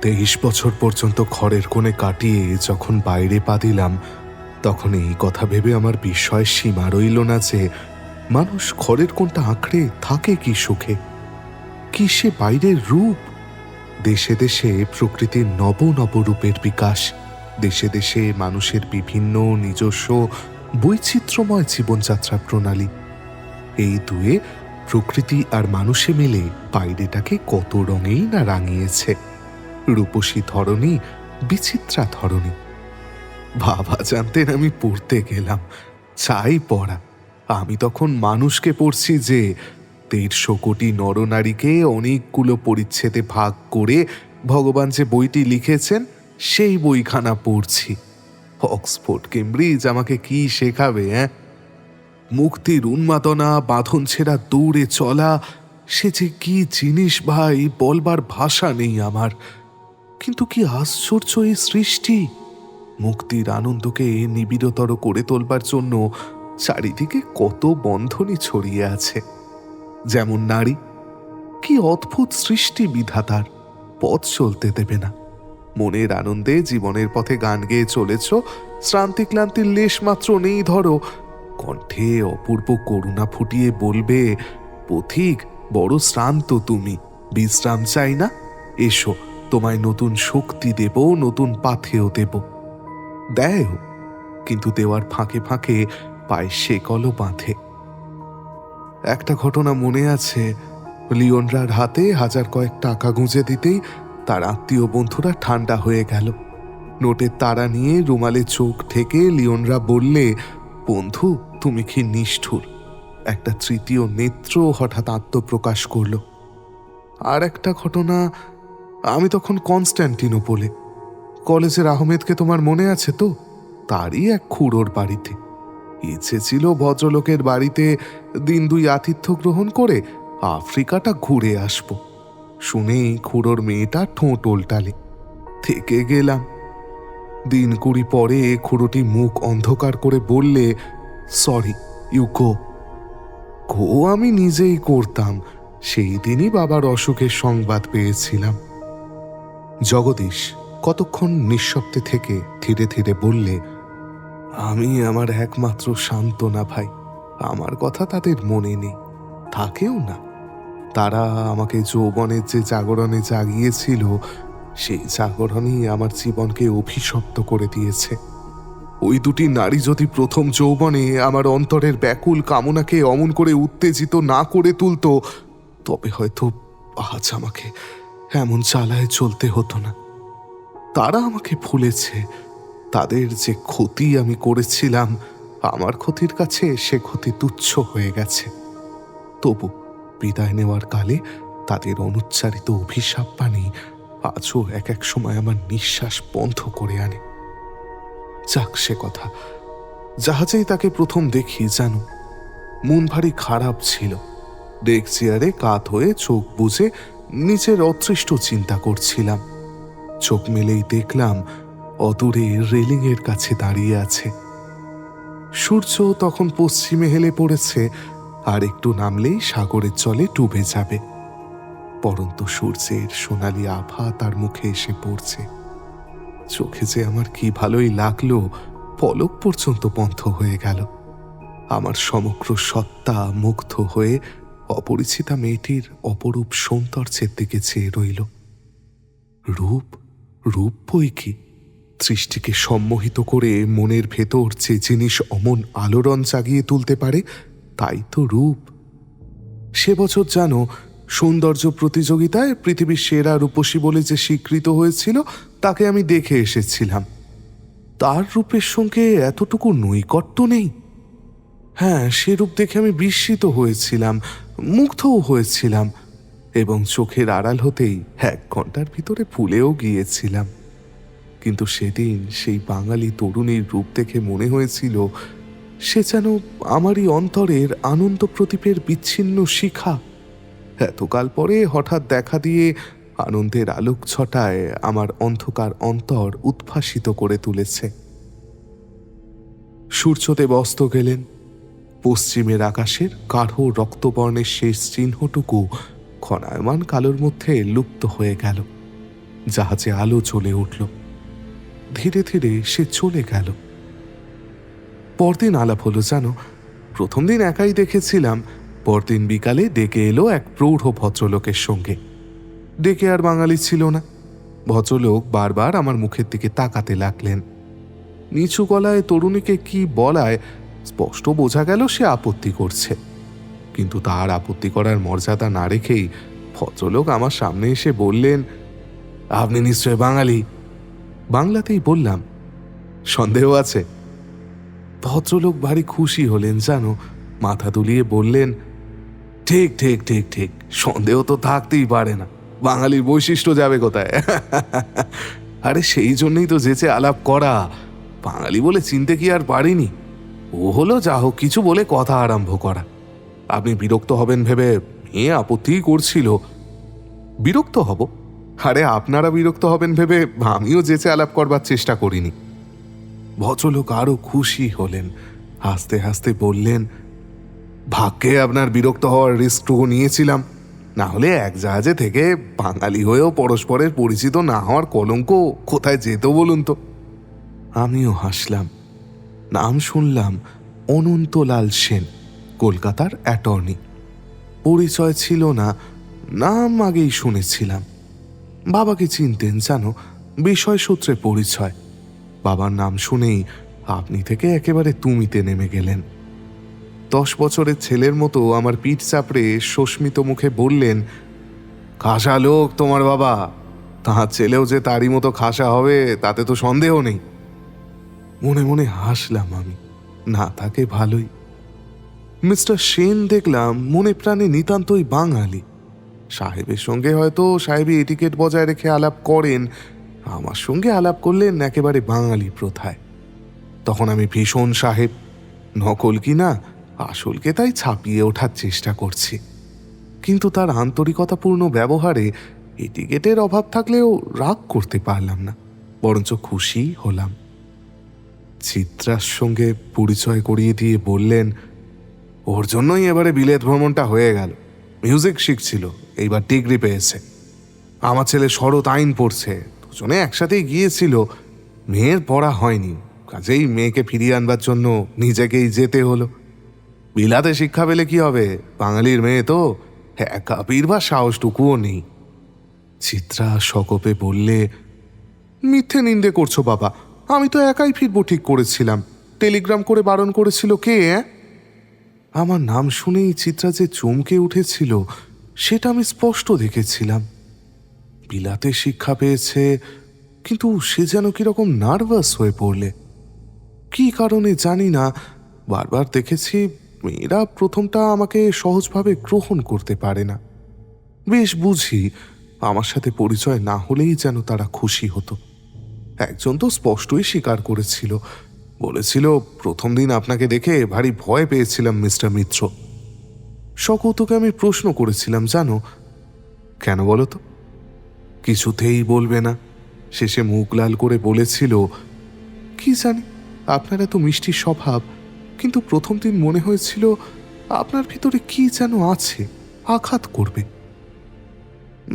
23 বছর পর্যন্ত ঘরের কোণে কাটিয়ে যখন বাইরে পা দিলাম, তখন এই কথা ভেবে আমার বিস্ময় সীমা রইল না যে মানুষ ঘরের কোণটা আঁকড়ে থাকে কি সুখে, কি সে বাইরের রূপ। দেশে দেশে প্রকৃতির নব নব রূপের বিকাশ, দেশে দেশে মানুষের বিভিন্ন নিজস্ব বৈচিত্র্যময় জীবনযাত্রা প্রণালী। এই দুয়ে প্রকৃতি আর মানুষে মিলে বাইরেটাকে কত রঙেই না রাঙিয়েছে। রূপসী ধরনী, বিচিত্রা ধরনী। বাবা জানতেন আমি পড়তে গেলাম, চাই পড়া। আমি তখন মানুষকে পড়ছি যে 150 কোটি নরনারীকে অনেকগুলো পরিচ্ছেদে ভাগ করে ভগবান যে বইটি লিখেছেন সেই বইখানা পড়ছি। অক্সফোর্ড কেমব্রিজ আমাকে কি শেখাবে? মুক্তির উন্মাদনা, বাঁধন ছেঁড়া দৌড়ে চলা, সে যে কি জিনিস ভাই, বলবার ভাষা নেই আমার। কিন্তু কি আশ্চর্য এই সৃষ্টি! মুক্তির আনন্দকে নিবিড়তর করে তোলবার জন্য চারিদিকে কত বন্ধনই ছড়িয়ে আছে। যেমন নারী, কি অদ্ভুত সৃষ্টি বিধাতার, পথ চলতে দেবে না। মনের আনন্দে জীবনের পথে গান গেয়ে চলেছ, শ্রান্তি ক্লান্তির লেশ মাত্র নেই ধরো। কণ্ঠে অপূর্ব করুণা ফুটিয়ে বলবে, পথিক বড় শ্রান্ত তুমি, বিশ্রাম চাই না? এসো, তোমায় নতুন শক্তি দেব, নতুন পাথেয় দেব। দেয়, কিন্তু দেওয়ার ফাঁকে ফাঁকে পায়ে শেকলও বাঁধে। একটা ঘটনা মনে আছে, লিওনরার হাতে 1000 কয়েক টাকা গুঁজে দিতেই তার আত্মীয় বন্ধুরা ঠান্ডা হয়ে গেল। নোটের তারা নিয়ে রুমালে চোখ ঢেকে লিওনরা বললে, বন্ধু তুমি কি নিষ্ঠুর। একটা তৃতীয় নেত্র হঠাৎ আত্মপ্রকাশ করল। আর একটা ঘটনা, আমি তখন কনস্ট্যান্টিনোপলে। কলেজের আহমেদকে তোমার মনে আছে তো? তারই এক খুড়োর বাড়িতে। ইচ্ছে ছিল ভদ্রলোকের বাড়িতে 1 2 আতিথ্য গ্রহণ করে আফ্রিকাটা ঘুরে আসব। শুনেই খুড়োর মেয়েটা ঠোঁট ওল্টালে। থেকে গেলাম। 1 20 পরে খুড়োটি মুখ অন্ধকার করে বললে, সরি, ইউ গো। আমি নিজেই করতাম। সেই দিনই বাবার অসুখের সংবাদ পেয়েছিলাম। জগদীশ কতক্ষণ নিঃশব্দে থেকে ধীরে ধীরে বললে, আমি আমার একমাত্র সান্ত্বনা ভাই। আমার কথা তাদের মনে নেই, থাকেও না। তারা আমাকে যৌবনের যে জাগরণে জাগিয়েছিল, সেই জাগরণই আমার জীবনকে অভিশপ্ত করে দিয়েছে। ওই দুটি নারী যদি প্রথম যৌবনে আমার অন্তরের ব্যাকুল কামনাকে অমন করে উত্তেজিত না করে তুলত, তবে হয়তো আজ আমাকে এমন চালায় চলতে হতো না। তারা আমাকে ভুলেছে। তাদের যে ক্ষতি আমি করেছিলাম, আমার ক্ষতির কাছে সে ক্ষতি তুচ্ছ হয়ে গেছে। তবু বিদায় নেওয়ার কালে তাদের অনুচ্চারিত অভিশাপ বাণী আজও এক এক সময় আমার নিঃশ্বাস বন্ধ করে আনে। যাক সে কথা। জাহাজেই তাকে প্রথম দেখি জানো, মন ভারী খারাপ ছিল। ডেক চেয়ারে কাত হয়ে চোখ বুজে নিজের অতৃষ্ট চিন্তা করছিলাম। চোখ মেলেই দেখলাম অদূরে রেলিংয়ের কাছে দাঁড়িয়ে আছে। সূর্য তখন পশ্চিমে হেলে পড়েছে, আর একটু নামলেই সাগরের জলে ডুবে যাবে। পরন্ত সূর্যের সোনালি আভা তার মুখে এসে পড়ছে। চোখে যে আমার কি ভালোই লাগলো, পলক পর্যন্ত বন্ধ হয়ে গেল। আমার সমগ্র সত্তা মুগ্ধ হয়ে অপরিচিতা মেয়েটির অপরূপ সৌন্দর্যের দিকে চেয়ে রইল। রূপ রূপ বই কি, দৃষ্টিকে সম্মোহিত করে মনের ভেতর যে জিনিস অমন আলোড়ন জাগিয়ে তুলতে পারে, তাই তো রূপ। সে বছর জানো, সৌন্দর্য প্রতিযোগিতায় পৃথিবীর সেরা রূপসী বলে যে স্বীকৃত হয়েছিল, তাকে আমি দেখে এসেছিলাম। তার রূপের সঙ্গে এতটুকু নৈকট্য নেই। হ্যাঁ, সে রূপ দেখে আমি বিস্মিত হয়েছিলাম, মুগ্ধও হয়েছিলাম, এবং চোখের আড়াল হতেই 1 ঘন্টার ভিতরে ভুলেও গিয়েছিলাম। কিন্তু সেদিন সেই বাঙালি তরুণীর রূপ দেখে মনে হয়েছিল সে যেন আমারই অন্তরের আনন্দ প্রদীপের বিচ্ছিন্ন শিখা। এতকাল পরে হঠাৎ দেখা দিয়ে আনন্দের আলোক ছটায় আমার অন্ধকার অন্তর উদ্ভাসিত করে তুলেছে। সূর্যদেব অস্ত গেলেন। পশ্চিমের আকাশের গাঢ় রক্তবর্ণের শেষ চিহ্নটুকু ক্ষণায়মান কালোর মধ্যে লুপ্ত হয়ে গেল। জাহাজে আলো জ্বলে উঠল। ধীরে ধীরে সে চলে গেল। পরদিন আলাপ হলো জানো। প্রথম দিন একাই দেখেছিলাম, পরদিন বিকালে ডেকে এলো এক প্রৌঢ় ভদ্রলোকের সঙ্গে। ডেকে আর বাঙালি ছিল না। ভদ্রলোক বারবার আমার মুখের দিকে তাকাতে লাগলেন। নিচু গলায় তরুণীকে কি বলায় স্পষ্ট বোঝা গেল সে আপত্তি করছে। কিন্তু তার আপত্তি করার মর্যাদা না রেখেই ভদ্রলোক আমার সামনে এসে বললেন, আপনি নিশ্চয় বাঙালি। বাংলাতেই বললাম, সন্দেহ আছে? ভদ্রলোক ভারী খুশি হলেন জানো, মাথা দুলিয়ে বললেন, ঠিক ঠিক ঠিক ঠিক, সন্দেহ তো থাকতেই পারে না, বাঙালির বৈশিষ্ট্য যাবে কোথায়? আরে সেই জন্যই তো যেচে আলাপ করা, বাঙালি বলে চিনতে কি আর পারিনি। ও হলো যা হোক কিছু বলে কথা আরম্ভ করা। আপনি বিরক্ত হবেন ভেবে মেয়ে আপত্তিই করছিল। বিরক্ত হব? আরে আপনারা বিরক্ত হবেন ভেবে আমিও যেচে আলাপ করবার চেষ্টা করিনি। ভদ্রলোক আরো খুশি হলেন, হাসতে হাসতে বললেন, ভাগ্যে আপনার বিরক্ত হওয়ার রিস্কটুকু নিয়েছিলাম, না হলে এক জাহাজে থেকে বাঙালি হয়েও পরস্পরের পরিচিত না হওয়ার কলঙ্ক কোথায় যেত বলুন তো। আমিও হাসলাম। নাম শুনলাম অনন্তলাল সেন, কলকাতার অ্যাটর্নি। পরিচয় ছিল না, নাম আগেই শুনেছিলাম। বাবাকে চিনতেন জানো, বিষয় সূত্রে পরিচয়। বাবার নাম শুনেই আপনি থেকে একেবারে তুমিতে নেমে গেলেন। 10 বছরের ছেলের মতো আমার পিঠ চাপড়ে সস্মিত মুখে বললেন, খাসা লোক তোমার বাবা, তাহার ছেলেও যে তারই মতো খাসা হবে তাতে তো সন্দেহ নেই। মনে মনে হাসলাম আমি, না থাকে ভালোই। মিস্টার সেন দেখলাম মনে প্রাণে নিতান্তই বাঙালি। সাহেবের সঙ্গে হয়তো সাহেবী এটিকেট বজায় রেখে আলাপ করেন, আমার সঙ্গে আলাপ করলেন একেবারে বাঙালি প্রথায়। তখন আমি ভীষণ সাহেব, নকল কিনা আসলকে তাই ছাপিয়ে ওঠার চেষ্টা করছি। কিন্তু তার আন্তরিকতাপূর্ণ ব্যবহারে এটিকেটের অভাব থাকলেও রাগ করতে পারলাম না, বরঞ্চ খুশি হলাম। চিত্রার সঙ্গে পরিচয় করিয়ে দিয়ে বললেন, ওর জন্যই এবারে বিলেত ভ্রমণটা হয়ে গেল। মিউজিক শিখছিল, এইবার ডিগ্রি পেয়েছে। আমার ছেলে শরৎ আইন পড়ছে, দুজনে একসাথেই গিয়েছিল। মেয়ের পড়া হয়নি, কাজেই মেয়েকে ফিরিয়ে আনবার জন্য নিজেকেই যেতে হলো। বিলাতে শিক্ষা পেলে কি হবে, বাঙালির মেয়ে তো, একা ফিরবার সাহসটুকুও নেই। চিত্রা সকোপে বললে, মিথ্যে নিন্দে করছো বাবা, আমি তো একাই ফিরবো ঠিক করেছিলাম। টেলিগ্রাম করে বারণ করেছিল কে? আমার নাম শুনেই চিত্রা যে চমকে উঠেছিল সেটা আমি স্পষ্ট দেখেছিলাম। বিলাতে শিক্ষা পেয়েছে, কিন্তু সে যেন কিরকম নার্ভাস হয়ে পড়লে। কি কারণে জানি না, বারবার দেখেছি মেয়েরা প্রথমটা আমাকে সহজভাবে গ্রহণ করতে পারে না। বেশ বুঝি আমার সাথে পরিচয় না হলেই যেন তারা খুশি হতো। একজন তো স্পষ্টই স্বীকার করেছিল, বলেছিল প্রথম দিন আপনাকে দেখে ভারী ভয় পেয়েছিলাম মিস্টার মিত্র। সকৌতুকে আমি প্রশ্ন করেছিলাম, জানো কেন বলো তো? কিছুতেই বলবে না। শেষে মুখ লাল করে বলেছিল, কি জানি, আপনার এত মিষ্টি স্বভাব, কিন্তু প্রথম দিন মনে হয়েছিল আপনার ভিতরে কি যেন আছে, আঘাত করবে।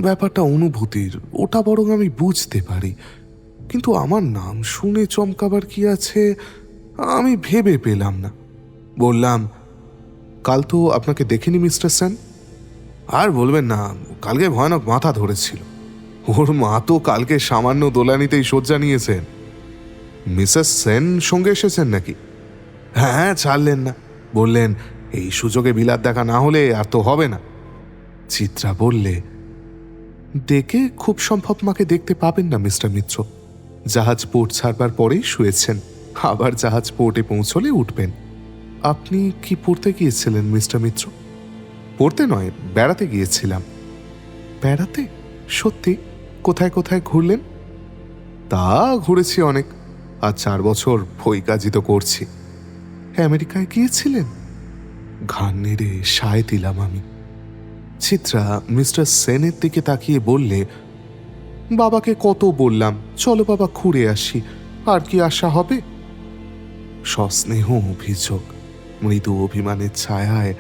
ব্যাপারটা অনুভূতির, ওটা বরং আমি বুঝতে পারি, কিন্তু আমার নাম শুনে চমকাবার কি আছে আমি ভেবে পেলাম না। বললাম, কাল তো আপনাকে দেখিনি মিস্টার সেন। আর বলবেন না, কালকে ভয়ানক মাথা ধরেছিল। ওর মা তো কালকে সামান্য দোলানিতেই শয্যা নিয়েছেন। মিসেস সেন সঙ্গে এসেছেন নাকি? হ্যাঁ, ছাড়লেন না, বললেন এই সুযোগে বিলাত দেখা না হলে আর তো হবে না। চিত্রা বললে, ডেকে খুব সম্ভব মাকে দেখতে পাবেন না মিস্টার মিত্র। জাহাজ পোর্ট ছাড়বার পরেই শুয়েছেন, আবার জাহাজ পোর্টে পৌঁছলে উঠবেন। আপনি কি পড়তে গিয়েছিলেন মিস্টার মিত্র? পড়তে নয়, বেড়াতে গিয়েছিলাম। বেড়াতে? সত্যি? কোথায় কোথায় ঘুরলেন? তা ঘুরেছি অনেক, আর 4 বছর বই কাজই তো করছি। আমেরিকায় গিয়েছিলেন? ঘাড় নেড়ে সায় দিলাম আমি। চিত্রা মিস্টার সেনের দিকে তাকিয়ে বললে, বাবাকে কত বললাম চলো বাবা ঘুরে আসি, আর কি আশা হবে? সস্নেহ অভিযোগ, মৃদু অভিমানের ছায়ায়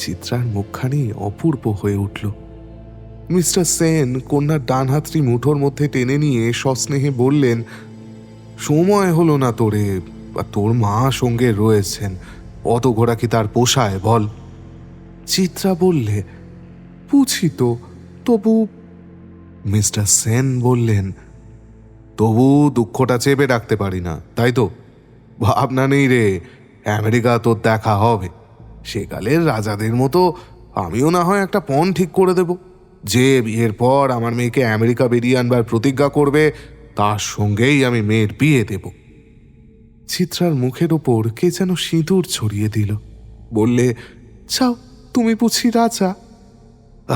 চিত্রার মুখখানি অপূর্ব হয়ে উঠল। মিস্টার সেন কন্যার ডান হাতটি মুঠোর মধ্যে টেনে নিয়ে সস্নেহে বললেন, সময় হলো না তোরে, তোর মা সঙ্গে রয়েছেন, অত ঘোরা কি তার পোষায় বল? চিত্রা বললে, বুঝি তো, তবু। মিস্টার সেন বললেন, তবু দুঃখটা চেপে রাখতে পারি না, তাই তো? ভাবনা নেই রে, আমেরিকা তোর দেখা হবে। সেকালের রাজাদের মতো আমিও না হয় একটা পণ ঠিক করে দেব, যে বিয়ের পর আমার মেয়েকে আমেরিকা বেরিয়ে আনবার প্রতিজ্ঞা করবে তার সঙ্গেই আমি মেয়ের বিয়ে দেব। চিত্রার মুখের ওপর কে যেন সিঁদুর ছড়িয়ে দিল। বললে, চাও তুমি বুঝি রাজা?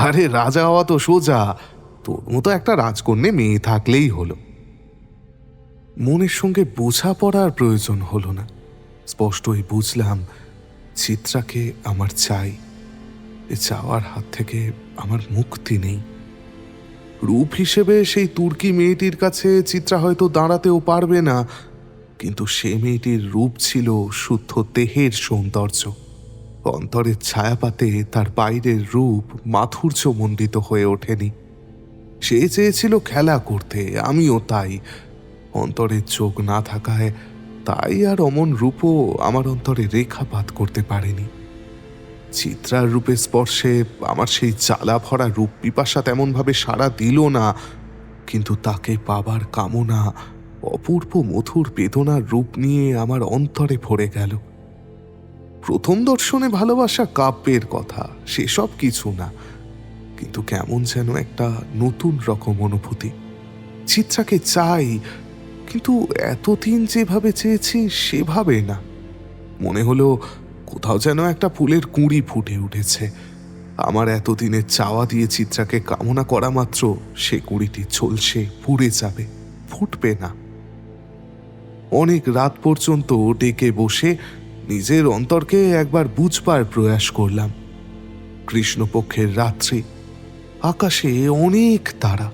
আরে রাজা হওয়া তো সোজা, তোর মতো একটা রাজকন্যে মেয়ে থাকলেই হলো। মনের সঙ্গে বোঝাপড়ার প্রয়োজন হলো না, স্পষ্টই বুঝলাম চিত্রাকে আমার চাই। এ চাওয়ার হাত থেকে আমার মুক্তি নেই। রূপ হিসেবে সেই তুর্কি মেয়েটির কাছে চিত্রা হয়তো দাঁড়াতেও পারবে না, কিন্তু সে মেয়েটির রূপ ছিল শুদ্ধ দেহের সৌন্দর্য। অন্তরের ছায়াপাতে তার বাইরের রূপ মাধুর্যমণ্ডিত হয়ে ওঠেনি। সে চেয়েছিল খেলা করতে, আমিও তাই। অন্তরের চোখ না থাকায় তাই আর অমন রূপও আমার অন্তরে রেখাপাত করতে পারেনি। চিত্রার রূপে স্পর্শে আমার সেই জ্বালা ভরা রূপ পিপাসা তেমনভাবে সাড়া দিল না, কিন্তু তাকে পাবার কামনা অপূর্ব মধুর বেদনার রূপ নিয়ে আমার অন্তরে ভরে গেল। প্রথম দর্শনে ভালোবাসা কাব্যের কথা, সেসব কিছু না, কিন্তু কেমন যেন একটা নতুন রকম অনুভূতি। চিত্রাকে চাই, কিন্তু এতদিন যেভাবে চেয়েছি সেভাবে না। মনে হলো কোথাও যেন একটা ফুলের কুঁড়ি ফুটে উঠেছে। আমার এতদিনের চাওয়া দিয়ে চিত্রাকে কামনা করা মাত্র সে কুঁড়িটি ঝলসে পুড়ে যাবে, ফুটবে না। অনেক রাত পর্যন্ত ডেকে বসে নিজের অন্তরকে একবার বুঝবার প্রয়াস করলাম। কৃষ্ণপক্ষের রাত্রি, আকাশে অনেক তারা,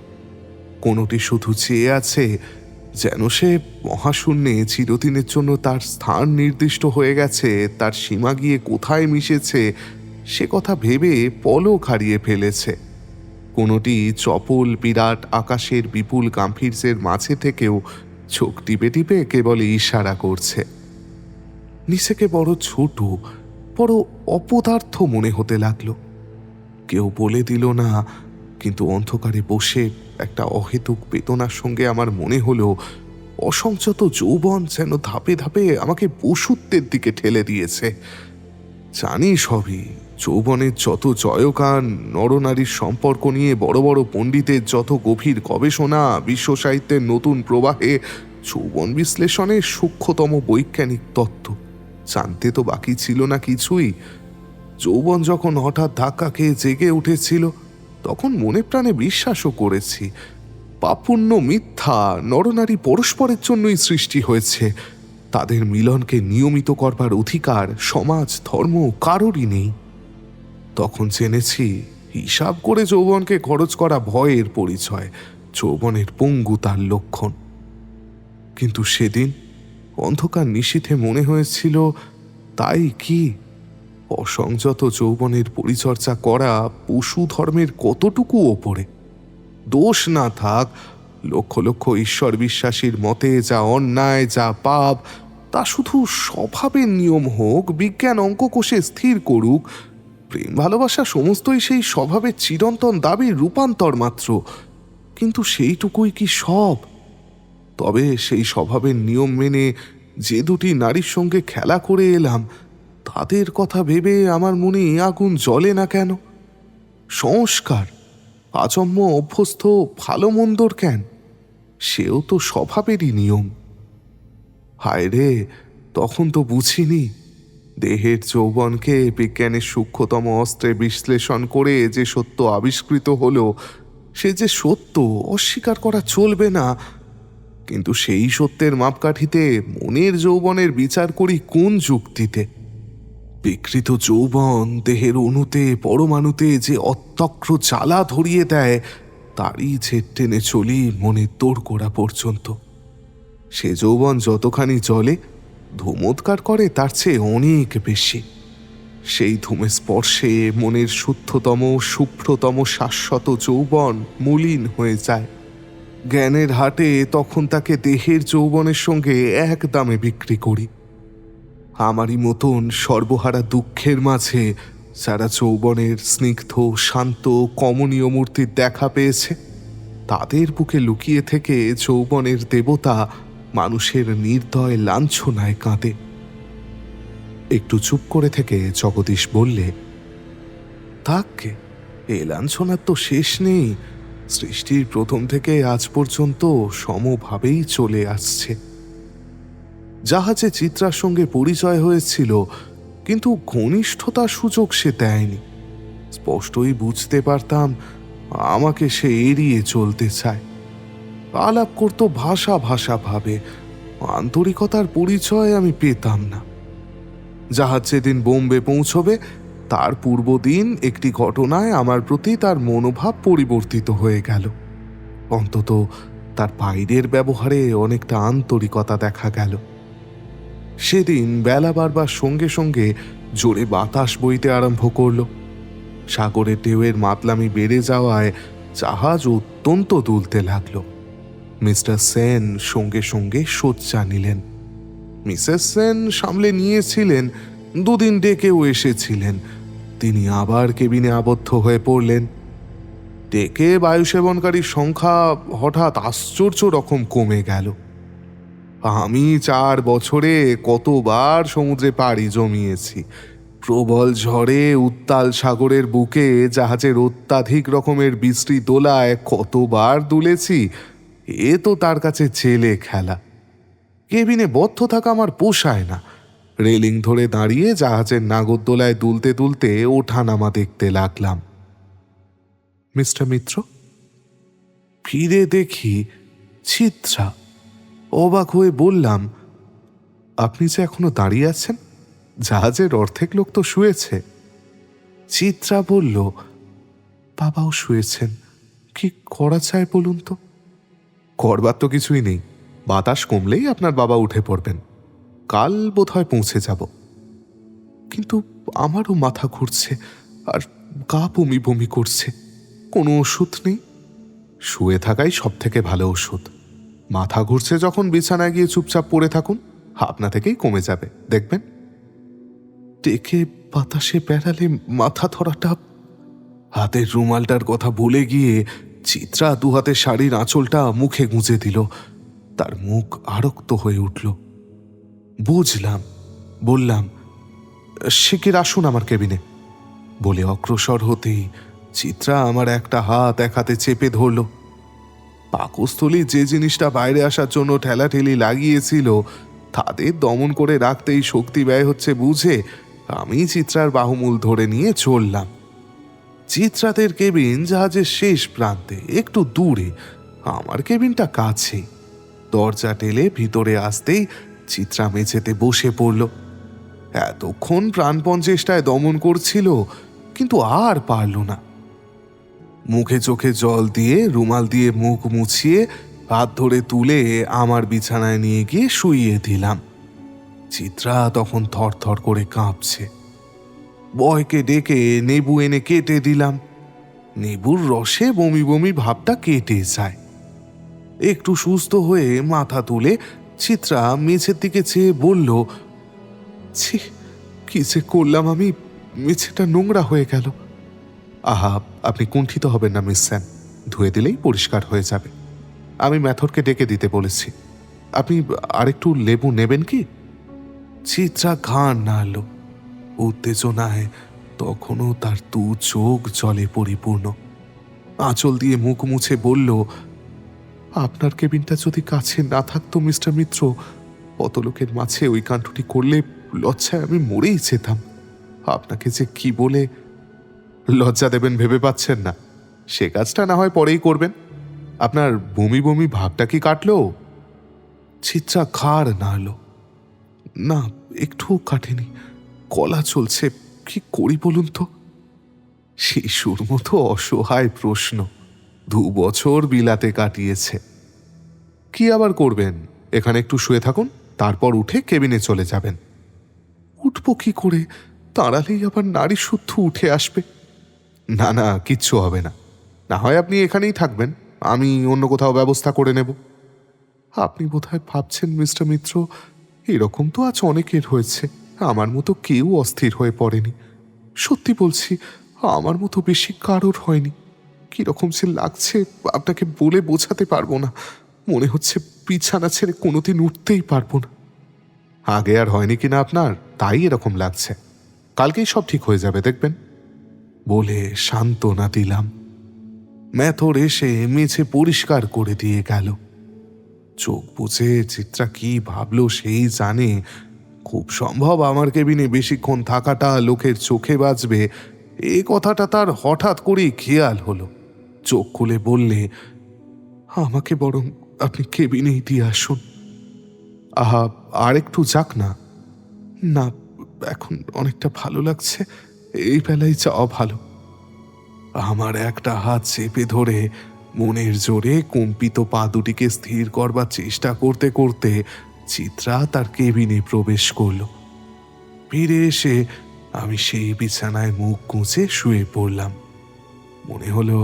কোনোটি শুধু চেয়ে আছে যেন সে মহাশূন্যে চিরদিনের জন্য তার স্থান নির্দিষ্ট হয়ে গেছে, তার সীমা গিয়ে কোথায় মিশেছে সে কথা ভেবে পলক হারিয়ে ফেলেছে। কোনোটি চপল বিরাট আকাশের বিপুল গাম্ভীর্যের মাঝে থেকেও চোখ টিপে টিপে কেবল ইশারা করছে। নিজেকে বড় ছোট, বড় অপদার্থ মনে হতে লাগলো। কেউ বলে দিল না, কিন্তু অন্ধকারে বসে একটা অহেতুক বেদনার সঙ্গে আমার মনে হলো অসংযত যৌবন যেন ধাপে ধাপে আমাকে পশুত্বের দিকে ঠেলে দিয়েছে। জানি সবই, যৌবনের যত জয়গান, নরনারীর সম্পর্ক নিয়ে বড় বড় পণ্ডিতের যত গভীর গবেষণা, বিশ্ব সাহিত্যের নতুন প্রবাহে যৌবন বিশ্লেষণের সূক্ষ্মতম বৈজ্ঞানিক তত্ত্ব, জানতে তো বাকি ছিল না কিছুই। যৌবন যখন হঠাৎ ধাক্কা খেয়ে জেগে উঠেছিল, তখন মনে প্রাণে বিশ্বাসও করেছি পাপুণ্য মিথ্যা, নরনারী পরস্পরের জন্যই সৃষ্টি হয়েছে, তাদের মিলনকে নিয়মিত করবার অধিকার সমাজ ধর্ম কারোরই নেই। তখন জেনেছি হিসাব করে যৌবনকে খরচ করা ভয়ের পরিচয়, যৌবনের পঙ্গুতার লক্ষণ। কিন্তু সেদিন অন্ধকার নিশীথে মনে হয়েছিল তাই কি অসংযত যৌবনের পরিচর্যা করা পশু ধর্মের কতটুকু ওপরে। দোষ না থাক, লক্ষ লক্ষ ঈশ্বর বিশ্বাসীর মতে যা অন্যায়, যা পাপ, তা শুধু স্বভাবের নিয়ম হোক, বিজ্ঞান অঙ্ক কষে স্থির করুক, প্রেম ভালোবাসা সমস্তই সেই স্বভাবের চিরন্তন দাবির রূপান্তর মাত্র। কিন্তু সেইটুকুই কি সব? তবে সেই স্বভাবের নিয়ম মেনে যে দুটি নারীর সঙ্গে খেলা করে এলাম, তাদের কথা ভেবে আমার মনে আগুন জ্বলে না কেন? সংস্কার, আজন্ম অভ্যস্ত ভালো মন্দর কেন, সেও তো স্বভাবেরই নিয়ম। হায় রে, তখন তো বুঝিনি দেহের যৌবনকে বিজ্ঞানের সূক্ষ্মতম অস্ত্রে বিশ্লেষণ করে যে সত্য আবিষ্কৃত হলো, সে যে সত্য অস্বীকার করা চলবে না। কিন্তু সেই সত্যের মাপকাঠিতে মনের যৌবনের বিচার করি কোন যুক্তিতে? বিকৃত যৌবন দেহের অণুতে পরমাণুতে যে অত্যক্র জ্বালা ধরিয়ে দেয়, তারই ঝেড় টেনে চলি মনের দোরগোড়া পর্যন্ত। সে যৌবন যতখানি জলে ধুমোৎকার করে তার চেয়ে অনেক বেশি। সেই ধূমের স্পর্শে মনের শুদ্ধতম শুভ্রতম শাশ্বত যৌবন মলিন হয়ে যায়। জ্ঞানের হাটে তখন তাকে দেহের যৌবনের সঙ্গে এক দামে বিক্রি করি। আমারই মতন সর্বহারা দুঃখের মাঝে যারা যৌবনের স্নিগ্ধ শান্ত কমনীয় মূর্তির দেখা পেয়েছে, তাদের বুকে লুকিয়ে থেকে যৌবনের দেবতা মানুষের নির্দয় লাঞ্ছনায় কাঁদে। একটু চুপ করে থেকে জগদীশ বললে, থাককে, এ লাঞ্ছনার তো শেষ নেই, সৃষ্টির প্রথম থেকে আজ পর্যন্ত সমভাবেই চলে আসছে। জাহাজে চিত্রার সঙ্গে পরিচয় হয়েছিল, কিন্তু ঘনিষ্ঠতার সুযোগ সে দেয়নি। স্পষ্টই বুঝতে পারতাম আমাকে সে এড়িয়ে চলতে চায়। আলাপ করত ভাষা ভাষা ভাবে, আন্তরিকতার পরিচয় আমি পেতাম না। জাহাজ যেদিন বোম্বে পৌঁছবে, তার পূর্বদিন একটি ঘটনায় আমার প্রতি তার মনোভাব পরিবর্তিত হয়ে গেল। অন্তত তার বাইরের ব্যবহারে অনেকটা আন্তরিকতা দেখা গেল। সেদিন বেলা বাড়বার সঙ্গে সঙ্গে জোরে বাতাস বইতে আরম্ভ করল। সাগরের ঢেউয়ের মাতলামি বেড়ে যাওয়ায় জাহাজ অত্যন্ত দুলতে লাগল। মিস্টার সেন সঙ্গে সঙ্গে শয্যা নিলেন। মিসেস সেন সামলে নিয়েছিলেন, দুদিন ডেকেও এসেছিলেন। তিনি আবার কেবিনে আবদ্ধ হয়ে পড়লেন। ডেকে বায়ু সেবনকারীর সংখ্যা হঠাৎ আশ্চর্য রকম কমে গেল। আমি 4 বছরে কতবার সমুদ্রে পাড়ি জমিয়েছি, প্রবল ঝড়ে উত্তাল সাগরের বুকে জাহাজের অত্যাধিক রকমের বিশ্রী দোলায় কতবার দুলেছি, এ তো তার কাছে ছেলে খেলা। কেবিনে বদ্ধ থাকা আমার পোষায় না। রেলিং ধরে দাঁড়িয়ে জাহাজের নাগরদোলায় দুলতে দুলতে ওঠানামা দেখতে লাগলাম। মিস্টার মিত্র, ফিরে দেখি চিত্রা। অবাক হয়ে বললাম, আপনি যে এখনো দাঁড়িয়ে আছেন? জাহাজের অর্ধেক লোক তো শুয়েছে। চিত্রা বলল, বাবাও শুয়েছেন, কি করা চায় বলুন তো? করবার তো কিছুই নেই, বাতাস কমলেই আপনার বাবা উঠে পড়বেন। কাল বোধহয় পৌঁছে যাব। কিন্তু আমারও মাথা ঘুরছে আর গা বমি বমি করছে। কোনো ওষুধ নেই। শুয়ে থাকাই সব থেকে ভালো ওষুধ। মাথা ঘুরছে যখন বিছানায় গিয়ে চুপচাপ পড়ে থাকুন, আপনা থেকেই কমে যাবে, দেখবেন। টেকে বাতাসে বেড়ালে মাথা ধরাটা। হাতের রুমালটার কথা ভুলে গিয়ে চিত্রা দুহাতে শাড়ির আঁচলটা মুখে গুঁজে দিল। তার মুখ আরক্ত হয়ে উঠল। বুঝলাম, বললাম, শিগগির আসুন আমার কেবিনে। বলে অগ্রসর হতেই চিত্রা আমার একটা হাত এক হাতে চেপে ধরল। পাকস্থলী যে জিনিসটা বাইরে আসার জন্য ঠেলাঠেলি লাগিয়েছিল তাদের দমন করে রাখতেই শক্তি ব্যয় হচ্ছে বুঝে আমি চিত্রার বাহুমূল ধরে নিয়ে চললাম। চিত্রাদের কেবিন জাহাজের শেষ প্রান্তে, একটু দূরে, আমার কেবিনটা কাছে। দরজা টেলে ভিতরে আসতেই চিত্রা মেঝেতে বসে পড়ল। এতক্ষণ প্রাণপণ চেষ্টায় দমন করছিল, কিন্তু আর পারল না। মুখে চোখে জল দিয়ে রুমাল দিয়ে মুখ মুছিয়ে হাত ধরে তুলে আমার বিছানায় নিয়ে গিয়ে শুইয়ে দিলাম। চিত্রা তখন থরথর করে কাঁপছে। বয়কে ডেকে নেবু এনে কেটে দিলাম। নেবুর রসে বমি বমি ভাবটা কেটে যায়। একটু সুস্থ হয়ে মাথা তুলে চিত্রা মেঝের দিকে চেয়ে বলল, ছি, কি যে করলাম আমি, মেঝেটা নোংরা হয়ে গেল। আহা, আপনি কুণ্ঠিত হবেন না মিস স্যাম, ধুয়ে দিলেই পরিষ্কার হয়ে যাবে। আমি ম্যাথরকে ডেকে দিতে বলেছি। আপনি আরেকটু লেবু নেবেন কি? চিত্রা ঘাড় নাড়ল। উত্তেজনায় তখনও তার দু চোখ জলে পরিপূর্ণ। আঁচল দিয়ে মুখ মুছে বলল, আপনার কেবিনটা যদি কাছে না থাকতো মিস্টার মিত্র, অত লোকের মাঝে ওই কাণ্ডটি করলে লজ্জায় আমি মরেই যেতাম। আপনাকে যে কি বলে। লজ্জা দেবেন ভেবে পাচ্ছেন না? সে কাজটা না হয় পরেই করবেন। আপনার বমি বমি ভাবটা কি কাটলো? চিত্রা ঘাড় নাড়ল। না, একটুও কাটেনি, গলা চলছে। কি করি বলুন তো? শিশুর মতো অসহায় প্রশ্ন। 2 বছর বিলাতে কাটিয়েছে। কি আবার করবেন? এখানে একটু শুয়ে থাকুন, তারপর উঠে কেবিনে চলে যাবেন। উঠবো কি করে? দাঁড়ালেই আবার নারী শুদ্ধ উঠে আসবে। না না, কিচ্ছু হবে না। না হয় আপনি এখানেই থাকবেন, আমি অন্য কোথাও ব্যবস্থা করে নেব। আপনি বোধহয় ভাবছেন মিস্টার মিত্র, এরকম তো আজ অনেকের হয়েছে, আমার মতো কেউ অস্থির হয়ে পড়েনি। সত্যি বলছি, আমার মতো বেশি কারোর হয়নি। কিরকম যে লাগছে আপনাকে বলে বোঝাতে পারবো না। মনে হচ্ছে বিছানা ছেড়ে কোনোদিন উঠতেই পারবো না। আগে আর হয়নি কিনা আপনার, তাই এরকম লাগছে। কালকেই সব ঠিক হয়ে যাবে, দেখবেন। বলে সান্ত্বনা দিলাম। ম্যাথর এসে মেঝে পরিষ্কার করে দিয়ে গেল। চোখ বুঝে চিত্রা কি ভাবলো সেই জানে। খুব সম্ভব আমার কেবিনে বেশিক্ষণ থাকাটা লোকের চোখে বাজবে, এ কথাটা তার হঠাৎ করেই খেয়াল হলো। চোখ খুলে বললে, আমাকে বরং আপনি কেবিনেই দিয়ে আসুন। আহা, আর একটু যাক না। না, এখন অনেকটা ভালো লাগছে, এই বেলায় যাওয়া ভালো। আমার একটা হাত চেপে ধরে মনের জোরে কম্পিত পা দুটিকে স্থির করবার চেষ্টা করতে করতে চিত্রা তার কেবিনে প্রবেশ করল। ফিরে এসে আমি সেই বিছানায় মুখ গুঁজে শুয়ে পড়লাম। মনে হলো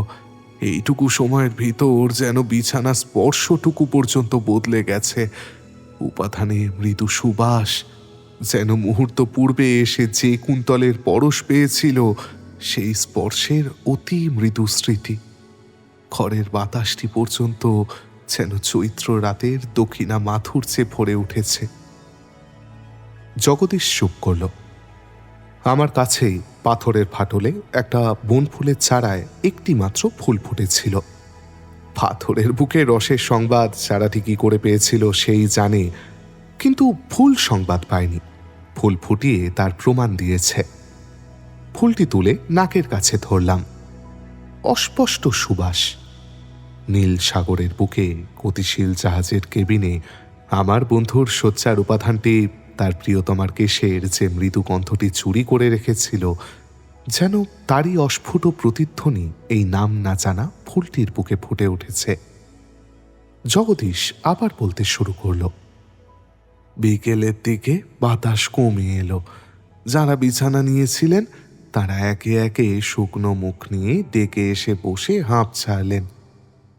এইটুকু সময়ের ভিতর যেন বিছানা স্পর্শটুকু পর্যন্ত বদলে গেছে। উপাধানে মৃদু সুবাস, যেন মুহূর্ত পূর্বে এসে যে কুন্তলের পরশ পেয়েছিল সেই স্পর্শের অতি মৃদু স্মৃতি। ঘরের বাতাসটি পর্যন্ত যেন চৈত্র রাতের দক্ষিণা মাথুরচে ভরে উঠেছে। জগদীশ চুপ করল। আমার কাছেই পাথরের ফাটলে একটা বনফুলের চারায় একটি মাত্র ফুল ফুটেছিল। পাথরের বুকে রসের সংবাদ চারাটি কি করে পেয়েছিল সেই জানে, কিন্তু ফুল সংবাদ পায়নি। ফুল ফুটিয়ে তার প্রমাণ দিয়েছে। ফুলটি তুলে নাকের কাছে ধরলাম। অস্পষ্ট সুবাস। নীল সাগরের বুকে গতিশীল জাহাজের কেবিনে আমার বন্ধুর শয্যার উপাদানটি তার প্রিয়তমার কেশের যে মৃদু গন্ধটি চুরি করে রেখেছিল, যেন তারই অস্ফুট প্রতিধ্বনি এই নাম না জানা ফুলটির বুকে ফুটে উঠেছে। জগদীশ আবার বলতে শুরু করল। বিকেলের দিকে বাতাস কমে এলো। যারা বিছানা নিয়েছিলেন তারা একে একে শুকনো মুখ নিয়ে ডেকে এসে বসে হাঁপ ছাড়লেন।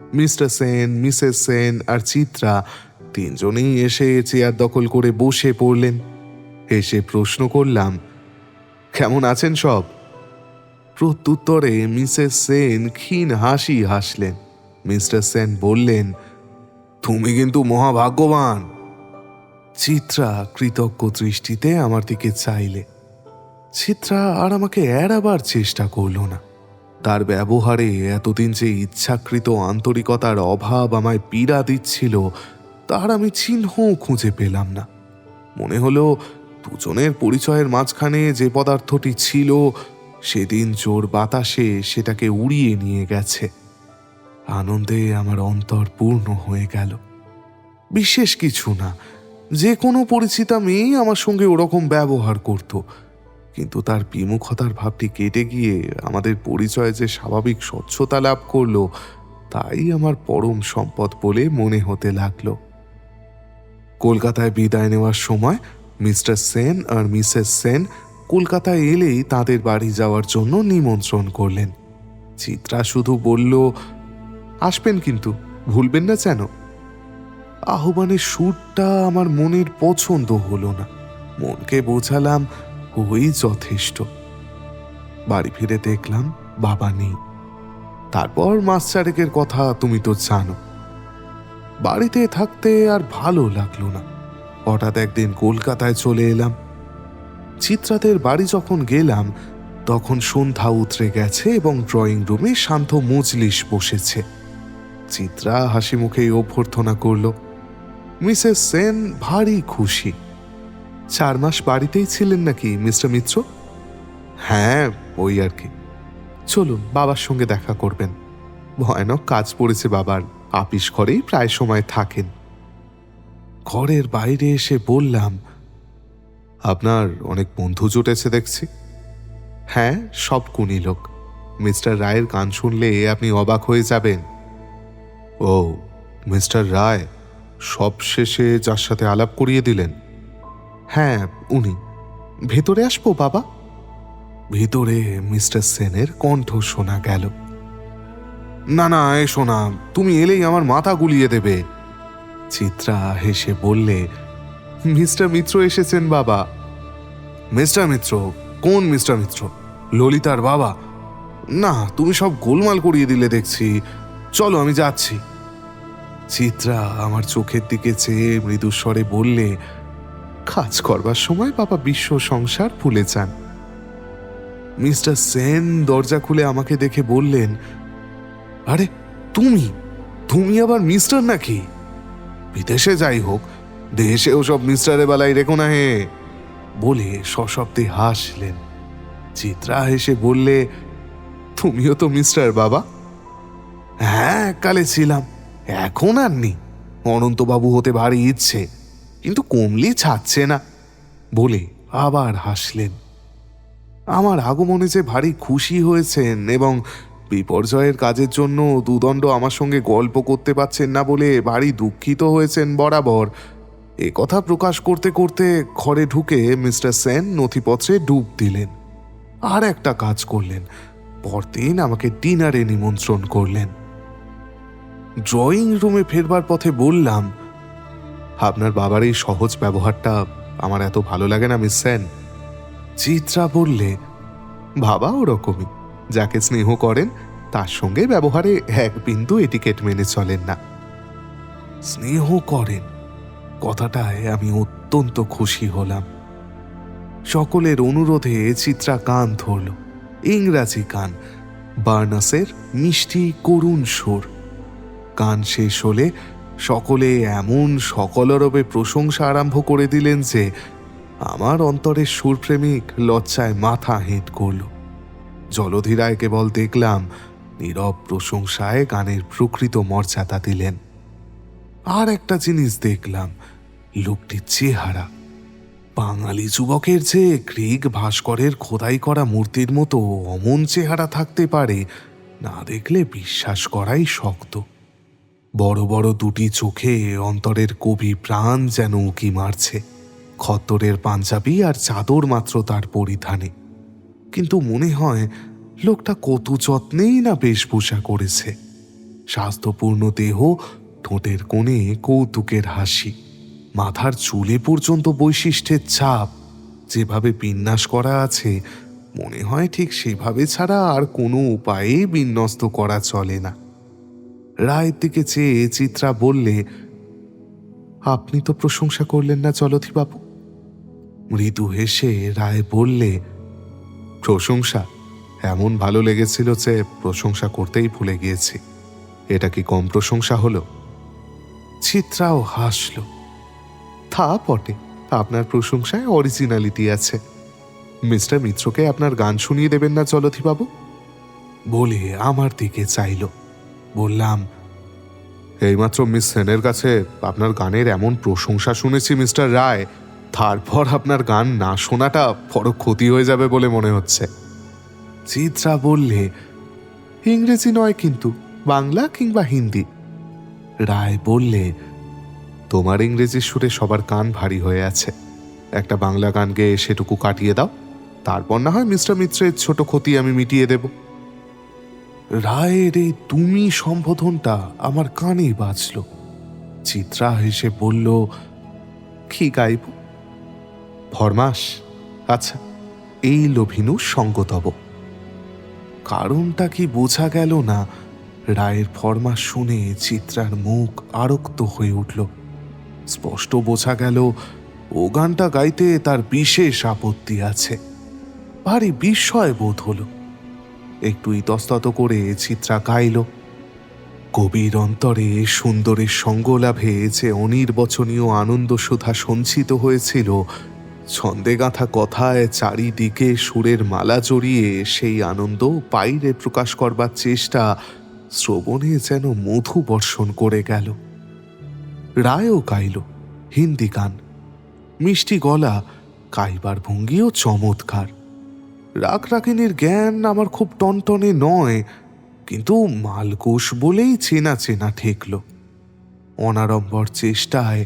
মিস্টার সেন, মিসেস সেন আর চিত্রা তিনজনেই এসে চেয়ার দখল করে বসে পড়লেন। এসে প্রশ্ন করলাম, কেমন আছেন সব? প্রত্যুত্তরে মিসেস সেন ক্ষীণ হাসি হাসলেন। মিস্টার সেন বললেন, তুমি কিন্তু মহাভাগ্যবান। চিত্রা কৃতজ্ঞ দৃষ্টিতে আমার দিকে চাইলে। চিত্রা আর আমাকে এড়াবার চেষ্টা করল না। তার ব্যবহারে এতদিন যে ইচ্ছাকৃত আন্তরিকতার অভাব আমায় পীড়া দিচ্ছিল তার আমি চিহ্নও খুঁজে পেলাম না। মনে হলো দুজনের পরিচয়ের মাঝখানে যে পদার্থটি ছিল সেদিন জোর বাতাসে সেটাকে উড়িয়ে নিয়ে গেছে। আনন্দে আমার অন্তর পূর্ণ হয়ে গেল। বিশেষ কিছু না, যে কোনো পরিচিতা মেয়েই আমার সঙ্গে ওরকম ব্যবহার করত, কিন্তু তার বিমুখতার ভাবটি কেটে গিয়ে আমাদের পরিচয় যে স্বাভাবিক স্বচ্ছতা লাভ করলো তাই আমার পরম সম্পদ বলে মনে হতে লাগলো। কলকাতায় বিদায় নেওয়ার সময় মিস্টার সেন আর মিসেস সেন কলকাতায় এলেই তাদের বাড়ি যাওয়ার জন্য নিমন্ত্রণ করলেন। চিত্রা শুধু বলল, আসবেন কিন্তু ভুলবেন না যেন। আহ্বানের সুরটা আমার মনের পছন্দ হলো না। মনকে বোঝালাম ওই যথেষ্ট। বাড়ি ফিরে দেখলাম বাবা নেই। তারপর মাস চারেকের কথা তুমি তো জানো। বাড়িতে থাকতে আর ভালো লাগলো না। হঠাৎ একদিন কলকাতায় চলে এলাম। চিত্রাদের বাড়ি যখন গেলাম তখন সন্ধ্যা উতরে গেছে এবং ড্রয়িং রুমে শান্ত মজলিস বসেছে। চিত্রা হাসি মুখে অভ্যর্থনা করল। মিসেস সেন ভারী খুশি। 4 মাস বাড়িতেই ছিলেন নাকি মিস্টার মিত্র? হ্যাঁ, ওই আর কি। চলুন বাবার সঙ্গে দেখা করবেন। ভয়ানক কাজ পড়েছে বাবার, আপিস ঘরেই প্রায় সময় থাকেন। ঘরের বাইরে এসে বললাম, আপনার অনেক বন্ধু জুটেছে দেখছি। হ্যাঁ, সব গুণী লোক। মিস্টার রায়ের গান শুনলে আপনি অবাক হয়ে যাবেন। ও, মিস্টার রায় সবশেষে যার সাথে আলাপ করিয়ে দিলেন? হ্যাঁ, উনি। ভেতরে আসবো বাবা? ভেতরে মিস্টার সেনের কণ্ঠ শোনা গেল। না না, এসো না, তুমি এলেই আমার মাথা গুলিয়ে দেবে। চিত্রা হেসে বললে, মিস্টার মিত্র এসেছেন বাবা। মিস্টার মিত্র? কোন মিস্টার মিত্র? ললিতার বাবা? না, তুমি সব গোলমাল করিয়ে দিলে দেখছি। চলো, আমি যাচ্ছি। চিত্রা আমার চোখের দিকে চেয়ে মৃদুস্বরে বললে, কাজ করবার সময় বাবা বিশ্ব সংসার ভুলে যান। মিস্টার সেন দরজা খুলে আমাকে দেখে বললেন, আরে তুমি তুমি আবার মিস্টার নাকি? বিদেশে যাই হোক, দেশে ওসব মিস্টারের বেলায় রেখো না হে, বলে সশব্দে হাসলেন। চিত্রা হেসে বললে, তুমিও তো মিস্টার বাবা? হ্যাঁ, কালে ছিলাম, এখন আর নেই। অনন্তবাবু হতে ভারী ইচ্ছে, কিন্তু কমলি ছাড়ছে না, বলে আবার হাসলেন। আমার আগমনে যে ভারী খুশি হয়েছেন এবং বিপর্যয়ের কাজের জন্য দুদণ্ড আমার সঙ্গে গল্প করতে পারছেন না বলে ভারী দুঃখিত হয়েছেন বরাবর, এ কথা প্রকাশ করতে করতে ঘরে ঢুকে মিস্টার সেন নথিপত্রে ডুব দিলেন। আর একটা কাজ করলেন, পরদিন আমাকে ডিনারে নিমন্ত্রণ করলেন। ড্রয়িং রুমে ফেরবার পথে বললাম, আপনার বাবার এই সহজ ব্যবহারটা আমার এত ভালো লাগে না মিস সেন। চিত্রা বললে, বাবা ওরকমই, যাকে স্নেহ করেন তার সঙ্গে ব্যবহারে এক বিন্দু এটিকেট মেনে চলেন না। স্নেহ করেন কথাটায় আমি অত্যন্ত খুশি হলাম। সকলের অনুরোধে চিত্রা গান ধরল, ইংরাজি গান, বার্নাসের মিষ্টি করুণ সুর। গান শেষ হলে সকলে এমন সকলরবে প্রশংসা আরম্ভ করে দিলেন যে আমার অন্তরের সুরপ্রেমিক লজ্জায় মাথা হেঁট করল। জলধীরায় কেবল দেখলাম নীরব প্রশংসায় গানের প্রকৃত মর্যাদা দিলেন। আর একটা জিনিস দেখলাম, লোকটির চেহারা। বাঙালি যুবকের যে গ্রিক ভাস্করের খোদাই করা মূর্তির মতো অমন চেহারা থাকতে পারে না দেখলে বিশ্বাস করাই শক্ত। বড় বড় দুটি চোখে অন্তরের কবি প্রাণ যেন উঁকি মারছে। খদ্দরের পাঞ্জাবি আর চাদর মাত্র তার পরিধানে। কিন্তু মনে হয় লোকটা কত যত্নেই না বেশভূষা করেছে। স্বাস্থ্যপূর্ণ দেহ, ঠোঁটের কোণে কৌতুকের হাসি, মাথার চুলে পর্যন্ত বৈশিষ্ট্যের ছাপ, যেভাবে বিন্যাস করা আছে মনে হয় ঠিক সেভাবে ছাড়া আর কোনো উপায়ে বিন্যস্ত করা চলে না। রায়ের দিকে চেয়ে চিত্রা বললে, আপনি তো প্রশংসা করলেন না জলধিবাবু? মৃদু হেসে রায় বললে, প্রশংসা? এমন ভালো লেগেছিল যে প্রশংসা করতেই ভুলে গিয়েছি। এটা কি কম প্রশংসা হলো? চিত্রাও হাসল। তা বটে, আপনার প্রশংসায় অরিজিনালিটি আছে। মিস্টার মিত্রকে আপনার গান শুনিয়ে দেবেন না জলধিবাবু? বলে আমার দিকে চাইল। বললাম, এইমাত্র মিস সেনের কাছে আপনার গানের এমন প্রশংসা শুনেছি মিস্টার রায়, তারপর আপনার গান না শোনাটা বড় ক্ষতি হয়ে যাবে বলে মনে হচ্ছে। চিত্রা বললে, ইংরেজি নয় কিন্তু, বাংলা কিংবা হিন্দি। রায় বললে, তোমার ইংরেজি সুরে সবার কান ভারী হয়ে আছে, একটা বাংলা গান গেয়ে সেটুকু কাটিয়ে দাও, তারপর না হয় মিস্টার মিত্রের ছোট ক্ষতি আমি মিটিয়ে দেব। রায়ের এই তুমি সম্বোধনটা আমার কানেই বাজল। চিত্রা হেসে বলল, কি গাইব? ফরমাস? আচ্ছা, এই লোভিনু সঙ্গতব। কারণটা কি বোঝা গেল না। রায়ের ফরমাস শুনে চিত্রার মুখ আরক্ত হয়ে উঠল। স্পষ্ট বোঝা গেল ও গানটা গাইতে তার বিশেষ আপত্তি আছে। ভারী বিস্ময় বোধ হল। একটু ইতস্তত করে চিত্রা গাইল। কবির অন্তরে সুন্দরের সঙ্গলাভে যে অনির্বচনীয় আনন্দ সুধা সঞ্চিত হয়েছিল, ছন্দে গাঁথা কথায় চারিদিকে সুরের মালা জড়িয়ে সেই আনন্দ বাইরে প্রকাশ করবার চেষ্টা শ্রবণে যেন মধু বর্ষণ করে গেল। রায়ও গাইল হিন্দি গান। মিষ্টি গলা, গাইবার ভঙ্গিও চমৎকার। রাগ রাগিনীর জ্ঞান আমার খুব টনটনে নয়, কিন্তু মালকোষ বলেই চেনা চেনা ঠেকল। অনাড়ম্বর চেষ্টায়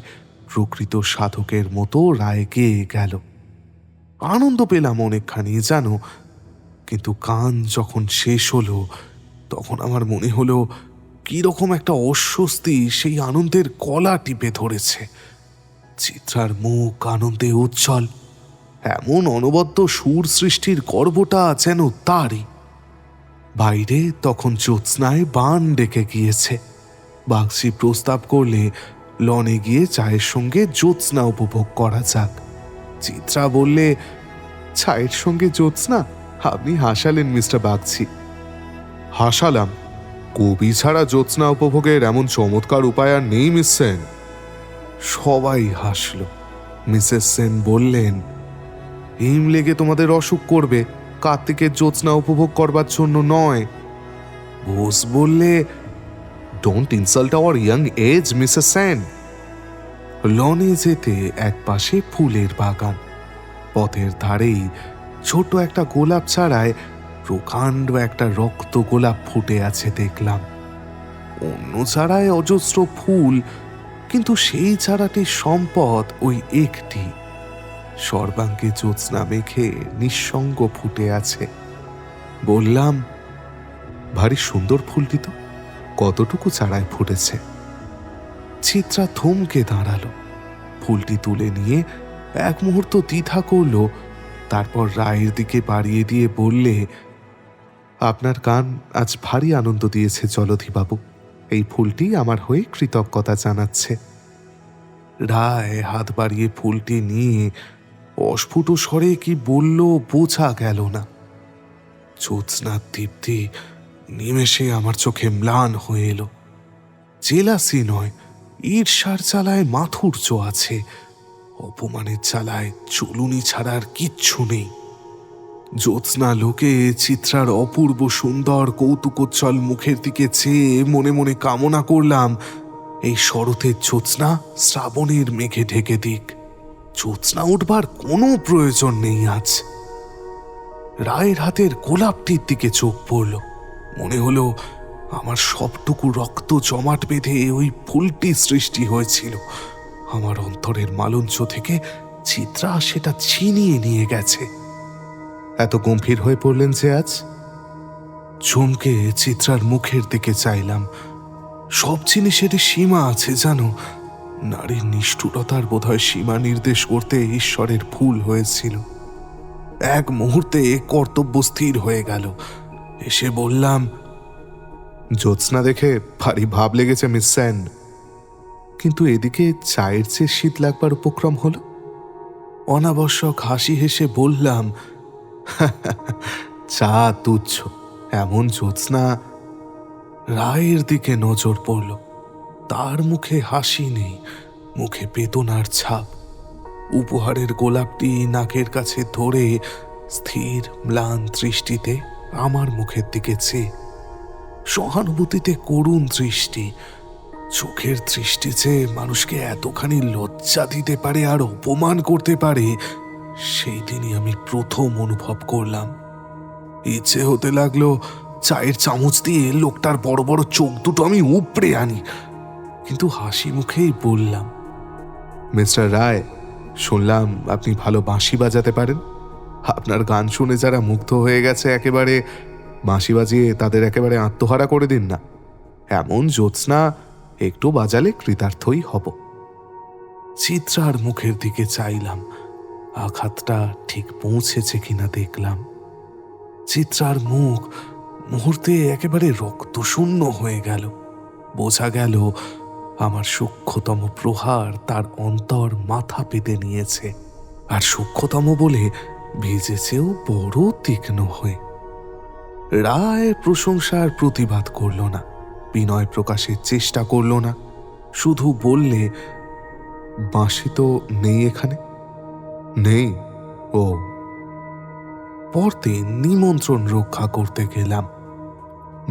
প্রকৃত সাধকের মতো রায় গেয়ে গেল। আনন্দ পেলাম অনেকখানি জানো, কিন্তু গান যখন শেষ হলো তখন আমার মনে হলো কিরকম একটা অস্বস্তি সেই আনন্দের কলা টিপে ধরেছে। চিত্রার মুখ আনন্দে উজ্জ্বল, এমন অনবদ্য সুর সৃষ্টির গর্বটা যেন তারই। বাইরে তখন জ্যোৎস্নায় বান ডেকে গিয়েছে। বাগচি প্রস্তাব করলে লনে গিয়ে চায়ের সঙ্গে জ্যোৎস্না উপভোগ করা যাক। চিত্রা বললে, চায়ের সঙ্গে জ্যোৎস্না? আপনি হাসালেন মিস্টার বাগচি। হাসালাম? কবি ছাড়া জ্যোৎস্না উপভোগের এমন চমৎকার উপায় আর নেই মিস সেন। সবাই হাসল। মিসেস সেন বললেন, হিম লেগে তোমাদের অসুখ করবে, কার্তিকের জ্যোৎস্না উপভোগ করবার জন্য নয়। বোস বললে, don't insult our young age Mrs Sen. লনে যেতে এক পাশে ফুলের বাগান, পথের ধারেই ছোট একটা গোলাপ চারায় প্রকাণ্ড একটা রক্ত গোলাপ ফুটে আছে দেখলাম। অন্য চারায় অজস্র ফুল, কিন্তু সেই চারাটির সম্পদ ওই একটি। সর্বাঙ্গে জ্যোৎস্না মেখে নিঃসঙ্গ ফুটে আছে। বললাম, ভারী সুন্দর ফুলটি তো, কতটুকু চারায় ফুটেছে? চিত্রা থমকে দাঁড়ালো। ফুলটি তুলে নিয়ে এক মুহূর্ত দ্বিধা করল, তারপর রায়ের দিকে বাড়িয়ে দিয়ে বললে, আপনার গান আজ ভারী আনন্দ দিয়েছে জলধিবাবু, এই ফুলটি আমার হয়ে কৃতজ্ঞতা জানাচ্ছে। রায় হাত বাড়িয়ে ফুলটি নিয়ে অস্ফুট স্বরে কি বলল বোঝা গেল না। জ্যোৎস্নার দীপ্তি নিমেষে আমার চোখে ম্লান হয়ে এলো। জেলাসি নয়, ঈর্ষার জ্বালায় মাথুর্য আছে, অপমানের জ্বালায় চলুনি ছাড়া আর কিচ্ছু নেই। জ্যোৎস্না লোকে চিত্রার অপূর্ব সুন্দর কৌতুকোজ্জ্বল মুখের দিকে চেয়ে মনে মনে কামনা করলাম, এই শরতের জ্যোৎস্না শ্রাবণের মেঘে ঢেকে দিক। জ্যোৎস্না উঠবার কোনো প্রয়োজন নেই আজ। রায়ের হাতের গোলাপটির দিকে চোখ পড়ল। মনে হলো আমার সবটুকু রক্ত জমাট বেঁধে ওই ফুলটি সৃষ্টি হয়েছিল। আমার অন্তরের মালঞ্চ থেকে চিত্রা সেটা ছিনিয়ে নিয়ে গেছে। এত গম্ভীর হয়ে পড়লেন যে আজ? চমকে চিত্রার মুখের দিকে চাইলাম। সব জিনিসেরই সীমা আছে জানো। নারীর নিষ্ঠুরতার বোধহয় সীমা নির্দেশ করতে ঈশ্বরের ভুল হয়েছিল। এক মুহূর্তে কর্তব্য স্থির হয়ে গেল। এসে বললাম, জ্যোৎস্না দেখে ভারী ভাব লেগেছে মিস সেন। কিন্তু এদিকে চায়ের চেয়ে শীত লাগবার উপক্রম হলো। অনাবশ্যক হাসি হেসে বললাম, চা তুচ্ছ, এমন জ্যোৎস্না। রায়ের দিকে নজর পড়ল। তার মুখে হাসি নেই, মুখে বেদনার ছাপ। উপহারের গোলাপটি নাকের কাছে ধরে স্থির ম্লান দৃষ্টিতে আমার মুখের দিকে চেয়ে, সহানুভূতিতে করুণ দৃষ্টি। চোখের দৃষ্টি যে মানুষকে এতখানি লজ্জা দিতে পারে আর অপমান করতে পারে, সেই দিনই আমি প্রথম অনুভব করলাম। ইচ্ছে হতে লাগলো চায়ের চামচ দিয়ে লোকটার বড় বড় চোখ দুটো আমি উপড়ে আনি, কিন্তু হাসি মুখেই বললাম, মিস্টার রায়, শুনলাম আপনি ভালো বাঁশি বাজাতে পারেন। আপনার গান শুনে যারা মুগ্ধ হয়ে গেছে, একেবারে বাঁশি বাজিয়ে তাদের একেবারে আত্মহারা করে দিন না। এমন জ্যোৎস্না একটু বাজালে কৃতার্থই হব। চিত্রার মুখের দিকে চাইলাম, আঘাতটা ঠিক পৌঁছেছে কিনা দেখলাম। চিত্রার মুখ মুহূর্তে একেবারে রক্তশূন্য হয়ে গেল। বোঝা গেল আমার সূক্ষ্মতম প্রহার তার অন্তর মাথা পেতে নিয়েছে, আর সূক্ষ্মতম বলে ভিজেছেও বড় তীক্ষ্ণ হয়ে। রায় প্রশংসার প্রতিবাদ করল না, বিনয় প্রকাশের চেষ্টা করল না, শুধু বললে, বাঁশি তো নেই এখানে। নেই? ও। পরদিন নিমন্ত্রণ রক্ষা করতে গেলাম।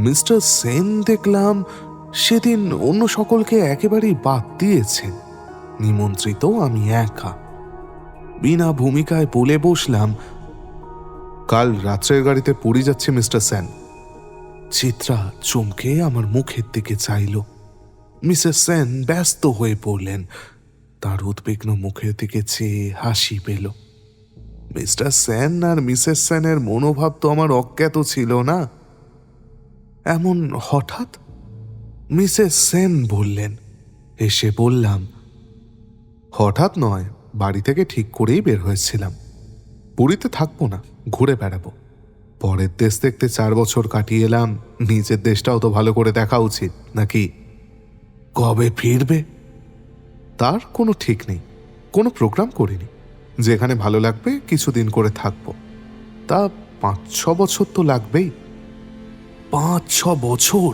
মিস্টার সেন দেখলাম সেদিন অন্য সকলকে একেবারেই বাদ দিয়েছেন। নিমন্ত্রিত আমি একা। বিনা ভূমিকায় বলে বসলাম, কাল রাত্রের গাড়িতে পুরী যাচ্ছে মিস্টার সেন। চিত্রা চমকে আমার মুখের দিকে চাইল। মিসেস সেন ব্যস্ত হয়ে পড়লেন। তার উদ্বিগ্ন মুখের দিকে চেয়ে হাসি পেল। মিস্টার সেন আর মিসেস সেনের মনোভাব তো আমার অজ্ঞাত ছিল না। এমন হঠাৎ? মিসেস সেন বললেন। এসে বললাম, হঠাৎ নয়, বাড়ি থেকে ঠিক করেই বের হয়েছিলাম। পুরীতে থাকবো না, ঘুরে বেড়াবো। পরের দেশ দেখতে 4 বছর কাটিয়ে এলাম, নিজের দেশটাও তো ভালো করে দেখা উচিত নাকি? কবে ফিরবে? তার কোনো ঠিক নেই, কোনো প্রোগ্রাম করিনি। যেখানে ভালো লাগবে কিছুদিন করে থাকবো। তা 5-6 বছর তো লাগবেই। 5-6 বছর?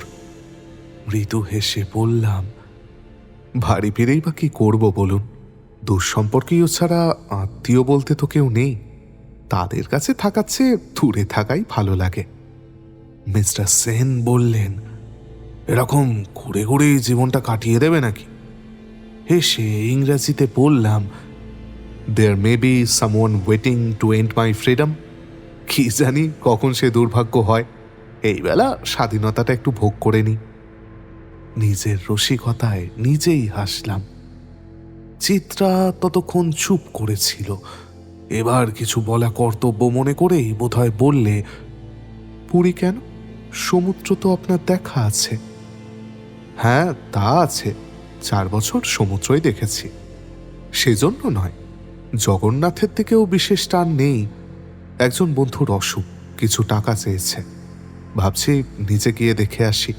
মৃদু হেসে বললাম, বাড়ি ফিরেই বা কি করবো বলুন? দুঃসম্পর্কীয় ছাড়া আত্মীয় বলতে তো কেউ নেই। তাদের কাছে থাকার চেয়ে দূরে থাকাই ভালো লাগে। মিস্টার সেন বললেন, এরকম ঘুরে ঘুরে জীবনটা কাটিয়ে দেবে নাকি? হেসে ইংরেজিতে বললাম, there may be someone waiting to end my freedom. কি জানি কখন সে দুর্ভাগ্য হয়। এই বেলা স্বাধীনতাটা একটু ভোগ করে নি। নিজের রসিকতায় নিজেই হাসলাম। চিত্রা ততক্ষণ চুপ করেছিল। এবার কিছু বলা কর্তব্য মনে করেই বোধহয় বললে, পুরী কেন? সমুদ্র তো আপনার দেখা আছে। হ্যাঁ, তা আছে। 4 বছর সমুদ্রই দেখেছি। সেজন্য নয়, জগন্নাথের দিকেও বিশেষ টান নেই। একজন বন্ধুর অসুখ, কিছু টাকা চেয়েছে। ভাবছি নিজে গিয়ে দেখে আসি।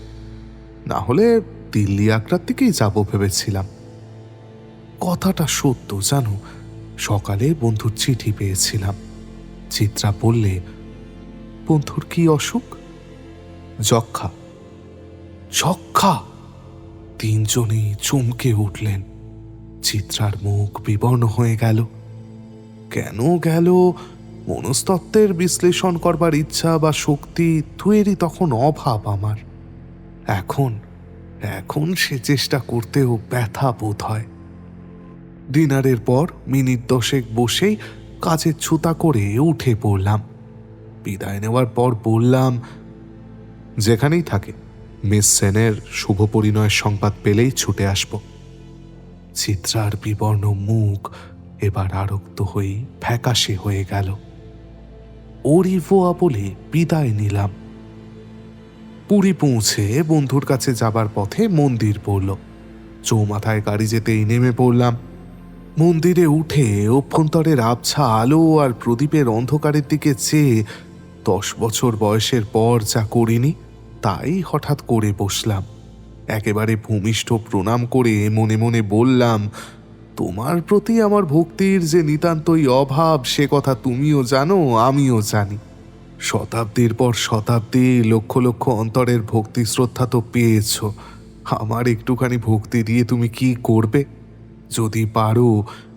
না হলে দিল্লি আগ্রার দিকেই যাব ভেবেছিলাম। কথাটা সত্য জানো, সকালে বন্ধুর চিঠি পেয়েছিলাম। চিত্রা বললে, বন্ধুর কি অসুখ? যক্ষা। যক্ষা? 3 জনেই চমকে উঠলেন। চিত্রার মুখ বিবর্ণ হয়ে গেল। কেন গেল? মনস্তত্ত্বের বিশ্লেষণ করবার ইচ্ছা বা শক্তি দুয়েরই তখন অভাব আমার। এখন সে চেষ্টা করতেও ব্যথা বোধ হয়। ডিনারের পর মিনিট 10 বসেই কাজের ছুতা করে উঠে পড়লাম। বিদায় নেওয়ার পর বললাম, যেখানেই থাকে মিস সেনের শুভ পরিণয়ের সংবাদ পেলেই ছুটে আসব। চিত্রার বিবর্ণ মুখ এবার আরক্ত হয়ে ফ্যাকাশে হয়ে গেল। ওরিভোয়া বলে বিদায় নিলাম। পুরী পৌঁছে বন্ধুর কাছে যাবার পথে মন্দির পড়ল। চৌমাথায় গাড়ি যেতেই নেমে পড়লাম। মন্দিরে উঠে অভ্যন্তরের আবছা আলো আর প্রদীপের অন্ধকারের দিকে চেয়ে 10 বছর বয়সের পর যা করিনি তাই হঠাৎ করে বসলাম। একেবারে ভূমিষ্ঠ প্রণাম করে মনে মনে বললাম, তোমার প্রতি আমার ভক্তির যে নিতান্তই অভাব সে কথা তুমিও জানো, আমিও জানি। শতাব্দীর পর শতাব্দী লক্ষ লক্ষ অন্তরের ভক্তি শ্রদ্ধা তো পেয়েছ, আমার একটুখানি ভক্তি দিয়ে তুমি কি করবে? যদি পারো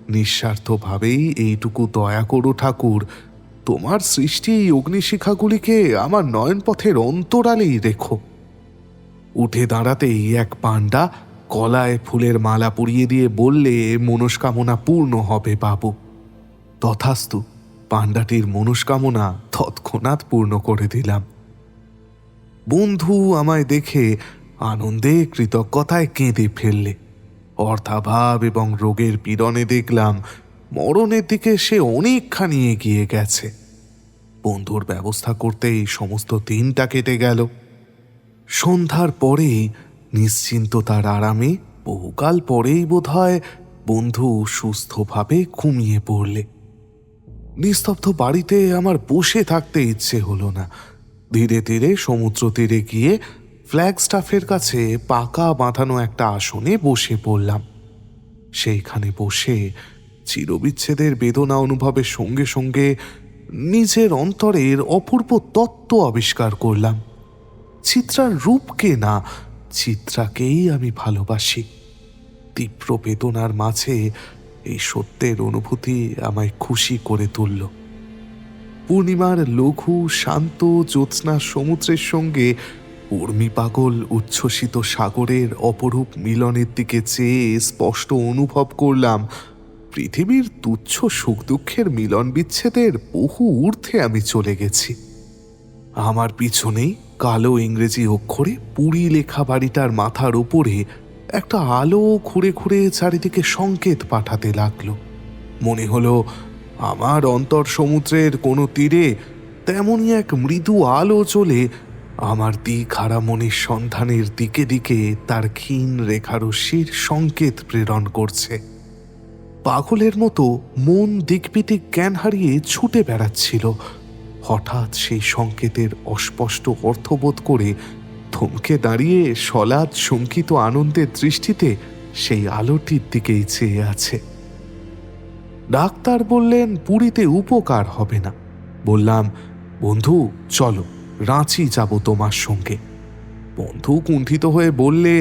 নিঃস্বার্থভাবেই এইটুকু দয়া করো ঠাকুর, তোমার সৃষ্টি এই অগ্নিশিখাগুলিকে আমার নয়নপথের অন্তরালেই রেখো। উঠে দাঁড়াতেই এক পাণ্ডা গলায় ফুলের মালা পরিয়ে দিয়ে বললে, মনস্কামনা পূর্ণ হবে বাবু। তথাস্তু, পাণ্ডাটির মনস্কামনা তৎক্ষণাৎ পূর্ণ করে দিলাম। বন্ধু আমায় দেখে আনন্দে কৃতজ্ঞতায় কেঁদে ফেললে। অর্থাভাব এবং রোগের পীড়নে দেখলাম মরণের দিকে সে অনেকখানি এগিয়ে গেছে। বন্ধুর ব্যবস্থা করতেই সমস্ত দিনটা কেটে গেল। সন্ধ্যার পরেই নিশ্চিন্ততার আরামে বহুকাল পরেই বোধহয় বন্ধু সুস্থভাবে ঘুমিয়ে পড়লে। নিস্তব্ধ বাড়িতে আমার বসে থাকতে ইচ্ছে হলো না। ধীরে ধীরে সমুদ্র তীরে গিয়ে ফ্ল্যাগস্টাফের কাছে পাকা বাঁধানো একটা আসনে বসে পড়লাম। সেইখানে বসে চিরবিচ্ছেদের বেদনা অনুভবের সঙ্গে সঙ্গে নিজের অন্তরের অপূর্ব তত্ত্ব আবিষ্কার করলাম। চিত্রার রূপকে না, চিত্রাকেই আমি ভালোবাসি। তীব্র বেদনার মাঝে এই সত্যের অনুভূতি আমায় খুশি করে তুলল। পূর্ণিমার লঘু শান্ত জ্যোৎস্না সমুদ্রের সঙ্গে উর্মি পাগল উচ্ছ্বসিত সাগরের অপরূপ মিলনের দিকে চেয়ে স্পষ্ট অনুভব করলাম পৃথিবীর তুচ্ছ সুখ দুঃখের মিলন বিচ্ছেদের বহু ঊর্ধ্বে আমি চলে গেছি। আমার পিছনেই কালো ইংরেজি অক্ষরে পুরী লেখা বাড়িটার মাথার উপরে একটা আলো ঘুরে ঘুরে চারিদিকে সংকেত পাঠাতে লাগলো। মনে হলো আমার অন্তর সমুদ্রের কোনো তীরে তেমনই এক মৃদু আলো চলে আমার দিকহারা মনের সন্ধানের দিকে দিকে তার ক্ষীণ রেখারশ্মির সংকেত প্রেরণ করছে। পাগলের মতো মন দিকবিদিক জ্ঞান হারিয়ে ছুটে বেড়াচ্ছিল। হঠাৎ সেই সংকেতের অস্পষ্ট অর্থবোধ করে থমকে দাঁড়িয়ে সলাদ শঙ্কিত আনন্দের দৃষ্টিতে সেই আলোটির দিকেই চেয়ে আছে। ডাক্তার বললেন পুরীতে উপকার হবে না। বললাম, বন্ধু চলো, রাঁচি যাব তোমার সঙ্গে। বন্ধু কুণ্ঠিত হয়ে বললে,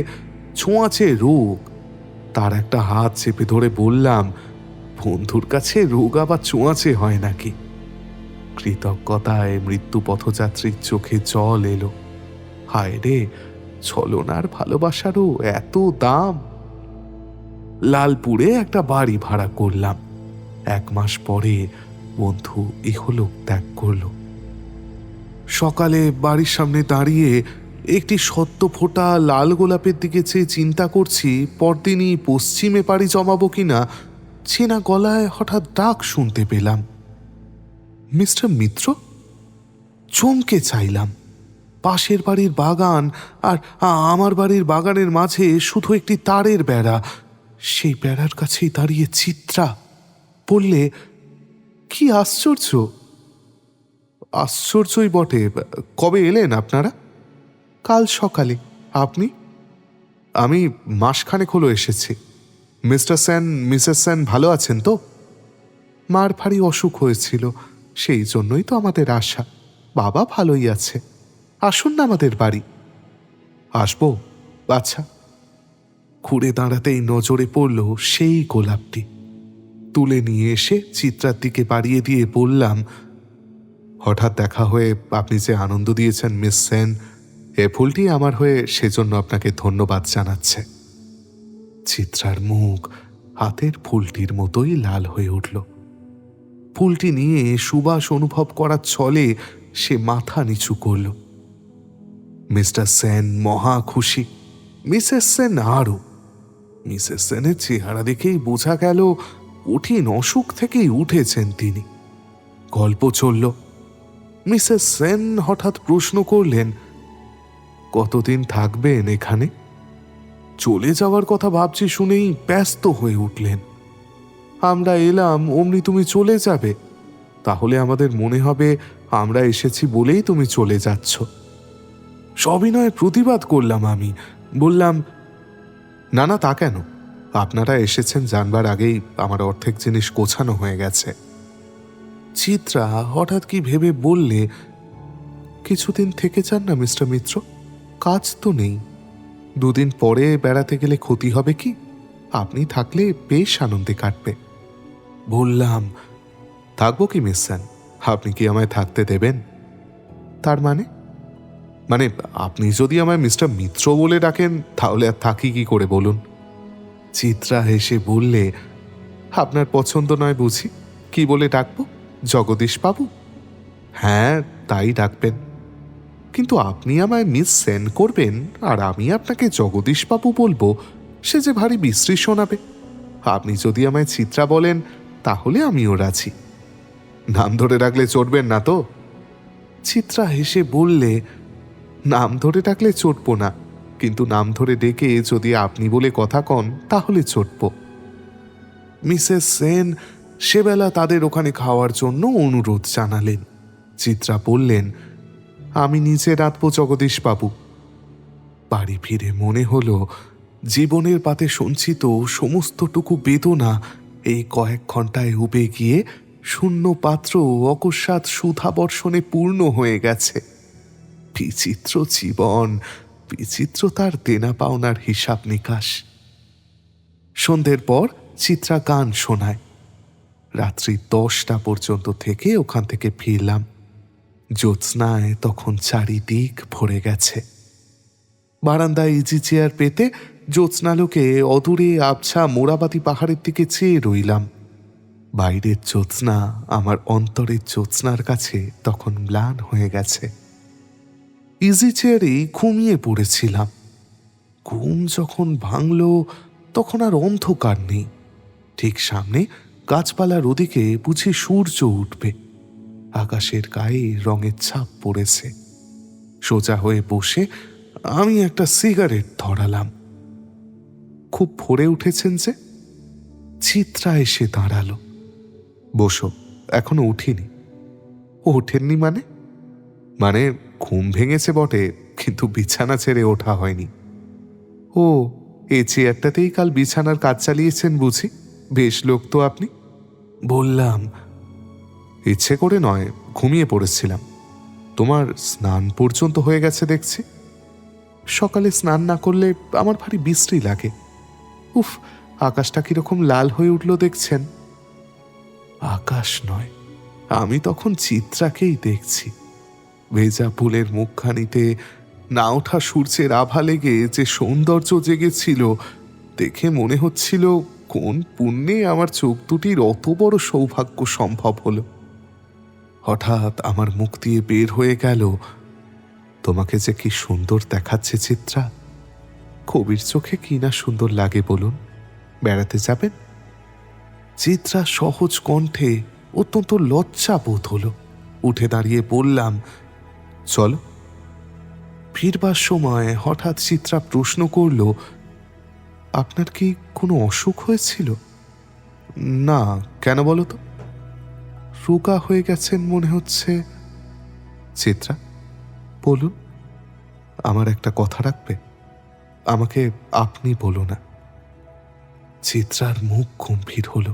ছোঁয়াচে রোগ। তার একটা হাত চেপে ধরে বললাম, বন্ধুর কাছে রোগ আবার ছোঁয়াচে হয় নাকি? কৃতজ্ঞতায় মৃত্যু পথযাত্রীর চোখে জল এলো। হায় রে, ছলনার ভালোবাসারও এত দাম। লালপুরে একটা বাড়ি ভাড়া করলাম। 1 মাস পরে বন্ধু ইহলোক ত্যাগ করল। সকালে বাড়ির সামনে দাঁড়িয়ে একটি সদ্য ফোটা লাল গোলাপের দিকে চেয়ে চিন্তা করছি পরদিনই পশ্চিমে পাড়ি জমাবো কিনা, চেনা গলায় হঠাৎ ডাক শুনতে পেলাম, মিস্টার মিত্র। চমকে চাইলাম। পাশের বাড়ির বাগান আর আমার বাড়ির বাগানের মাঝে শুধু একটি তারের বেড়া। সেই বেড়ার কাছেই দাঁড়িয়ে চিত্রা। বললে, কি আশ্চর্য! আশ্চর্যই বটে। কবে এলেন আপনারা? কাল সকালে। আপনি? আমি মাসখানেক হলো এসেছি। মিস্টার সেন, মিসেস সেন ভালো আছেন তো? মার ভারী অসুখ হয়েছিল, সেই জন্যই তো আমাদের আশা। বাবা ভালোই আছে। আসুন না আমাদের বাড়ি। আসবো। আচ্ছা। ঘুরে দাঁড়াতেই নজরে পড়ল সেই গোলাপটি। তুলে নিয়ে এসে চিত্রার দিকে বাড়িয়ে দিয়ে বললাম, হঠাৎ দেখা হয়ে আপনি যে আনন্দ দিয়েছেন মিস সেন, এ ফুলটি আমার হয়ে সেজন্য আপনাকে ধন্যবাদ জানাচ্ছে। চিত্রার মুখ হাতের ফুলটির মতোই লাল হয়ে উঠল। ফুলটি নিয়ে সুবাস অনুভব করার ছলে সে মাথা নিচু করল। মিস্টার সেন মহা খুশি, মিসেস সেন আরও। মিসেস সেনের চেহারা দেখেই বোঝা গেল কঠিন অসুখ থেকেই উঠেছেন তিনি। গল্প চলল। মিসেস সেন হঠাৎ প্রশ্ন করলেন, কতদিন থাকবেন এখানে? চলে যাওয়ার কথা ভাবছি শুনেই ব্যস্ত হয়ে উঠলেন। আমরা এলাম অমনি তুমি চলে যাবে, তাহলে আমাদের মনে হবে আমরা এসেছি বলেই তুমি চলে যাচ্ছ। সবিনয়ে প্রতিবাদ করলাম আমি, বললাম, না না, তা কেন, আপনারা এসেছেন জানবার আগেই আমার অর্ধেক জিনিস গোছানো হয়ে গেছে। চিত্রা হঠাৎ কি ভেবে বললে, কিছুদিন থেকে যান না মিস্টার মিত্র, কাজ তো নেই। দুদিন পরে বেড়াতে গেলে ক্ষতি হবে কি? আপনি থাকলে বেশ আনন্দে কাটবে। বললাম, থাকবো কি মিস সেন, আপনি কি আমায় থাকতে দেবেন? তার মানে? মানে আপনি যদি আমায় মিস্টার মিত্র বলে ডাকেন তাহলে আর থাকি কি করে বলুন? চিত্রা হেসে বললে, আপনার পছন্দ নয় বুঝি? কি বলে ডাকবো? জগদীশ বাবু? হ্যাঁ, তাই ডাকবেন। কিন্তু আপনি আমায় মিস সেন করবেন আর আমি আপনাকে জগদীশ বাবু বলবো, সে যে ভারী বিশ্রী শোনাবে। আপনি যদি আমায় চিত্রা বলেন তাহলে আমিও রাজি। নাম ধরে ডাকলে চড়বেন না তো? চিত্রা হেসে বললে, নাম ধরে ডাকলে চটবো না, কিন্তু নাম ধরে ডেকে যদি আপনি বলে কথা কন তাহলে চটব। মিসেস সেন সেবেলা তাদের ওখানে খাওয়ার জন্য অনুরোধ জানালেন। চিত্রা বললেন, আমি নিচে রাখবো জগদীশ বাবু। বাড়ি ফিরে মনে হলো জীবনের পাতে সঞ্চিত সমস্তটুকু বেদনা এই কয়েক ঘন্টায় উবে গিয়ে শূন্য পাত্র অকস্মাৎ সুধা বর্ষণে পূর্ণ হয়ে গেছে। বিচিত্র জীবন, বিচিত্র তার দেনা পাওনার হিসাব নিকাশ। সন্ধ্যের পর চিত্রা গান শোনায়। রাত্রি 10টা পর্যন্ত থেকে ওখান থেকে ফিরলাম। জ্যোৎস্নায় তখন চারিদিক ভরে গেছে। বারান্দায় ইজি চেয়ার পেতে জ্যোৎস্নালোকে অদূরে আবছা মোরাবাতি পাহাড়ের দিকে চেয়ে রইলাম। বাইরের জ্যোৎস্না আমার অন্তরের জ্যোৎস্নার কাছে তখন ম্লান হয়ে গেছে। ইজি চেয়ারেই ঘুমিয়ে পড়েছিলাম। ঘুম যখন ভাঙল তখন আর অন্ধকার নেই। ঠিক সামনে গাছপালার ওদিকে বুঝি সূর্য উঠবে। আকাশের গায়ে রঙের ছাপ পড়েছে। সোজা হয়ে বসে আমি একটা সিগারেট ধরালাম। খুব ভোরে উঠেছেন যে? চিত্রা এসে দাঁড়ালো। বসো, এখনো উঠিনি। ওঠেননি মানে? মানে ঘুম ভেঙেছে বটে, কিন্তু বিছানা ছেড়ে ওঠা হয়নি। ও, এই চেয়ারটাতেই কাল বিছানার কাজ চালিয়েছেন বুঝি? বেশ লোক তো আপনি। বললাম, ইচ্ছে করে নয়, ঘুমিয়ে পড়েছিলাম। তোমার স্নান পর্যন্ত হয়ে গেছে দেখছি। সকালে স্নান না করলে আমার ভারী বিশ্রী লাগে। উফ, আকাশটা কিরকম লাল হয়ে উঠল দেখছেন? আকাশ নয়, আমি তখন চিত্রাকেই দেখছি। ভেজা ফুলের মুখখানিতে না ওঠা সূর্যের আভা লেগে যে সৌন্দর্য জেগেছিল, দেখে মনে হচ্ছিল কোন পুণ্যে আমার চোখ দুটির অত বড় সৌভাগ্য সম্ভব হলো। হঠাৎ আমার মুখ দিয়ে বের হয়ে গেল, তোমাকে যে কি সুন্দর দেখাচ্ছে চিত্রা। কবির চোখে কি না সুন্দর লাগে বলুন। বেড়াতে যাবেন? চিত্রা সহজ কণ্ঠে অত্যন্ত লজ্জা বোধ হলো। উঠে দাঁড়িয়ে বললাম, চলো। ফিরবার সময় হঠাৎ চিত্রা প্রশ্ন করল, আপনার কি কোনো অসুখ হয়েছিল? না, কেন বলো তো? রোগা হয়ে গেছেন মনে হচ্ছে। চিত্রা, বলুন, আমার একটা কথা রাখবে? আমাকে আপনি বলো না। চিত্রার মুখ গম্ভীর হলো।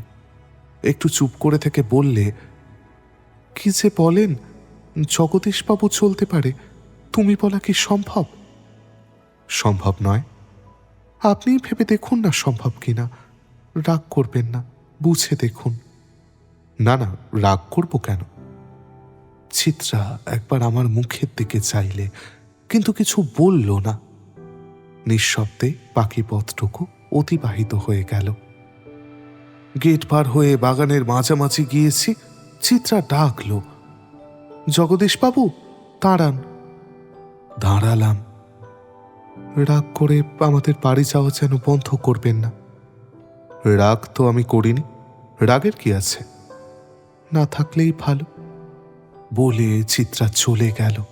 একটু চুপ করে থেকে বললে, কি যে বলেন, জগদীশবাবু চলতে পারে, তুমি বলা কি সম্ভব? সম্ভব নয়। আপনি ভেবে দেখুন না সম্ভব কিনা। রাগ করবেন না, বুঝে দেখুন। না না, রাগ করব কেন? চিত্রা একবার আমার মুখের দিকে চাইলে, কিন্তু কিছু বলল না। নিঃশব্দে বাকি পথটুকু অতিবাহিত হয়ে গেল। গেট পার হয়ে বাগানের মাঝামাঝি গিয়েছি। চিত্রা ডাকল, জগদীশবাবু, দাঁড়ান। দাঁড়ালাম। রাগ করে আমাদের বাড়ি যাওয়া যেন বন্ধ করবেন না। রাগ তো আমি করিনি, রাগের কি আছে? না থাকলেই ভালো। বলে চিত্রা চলে গেল।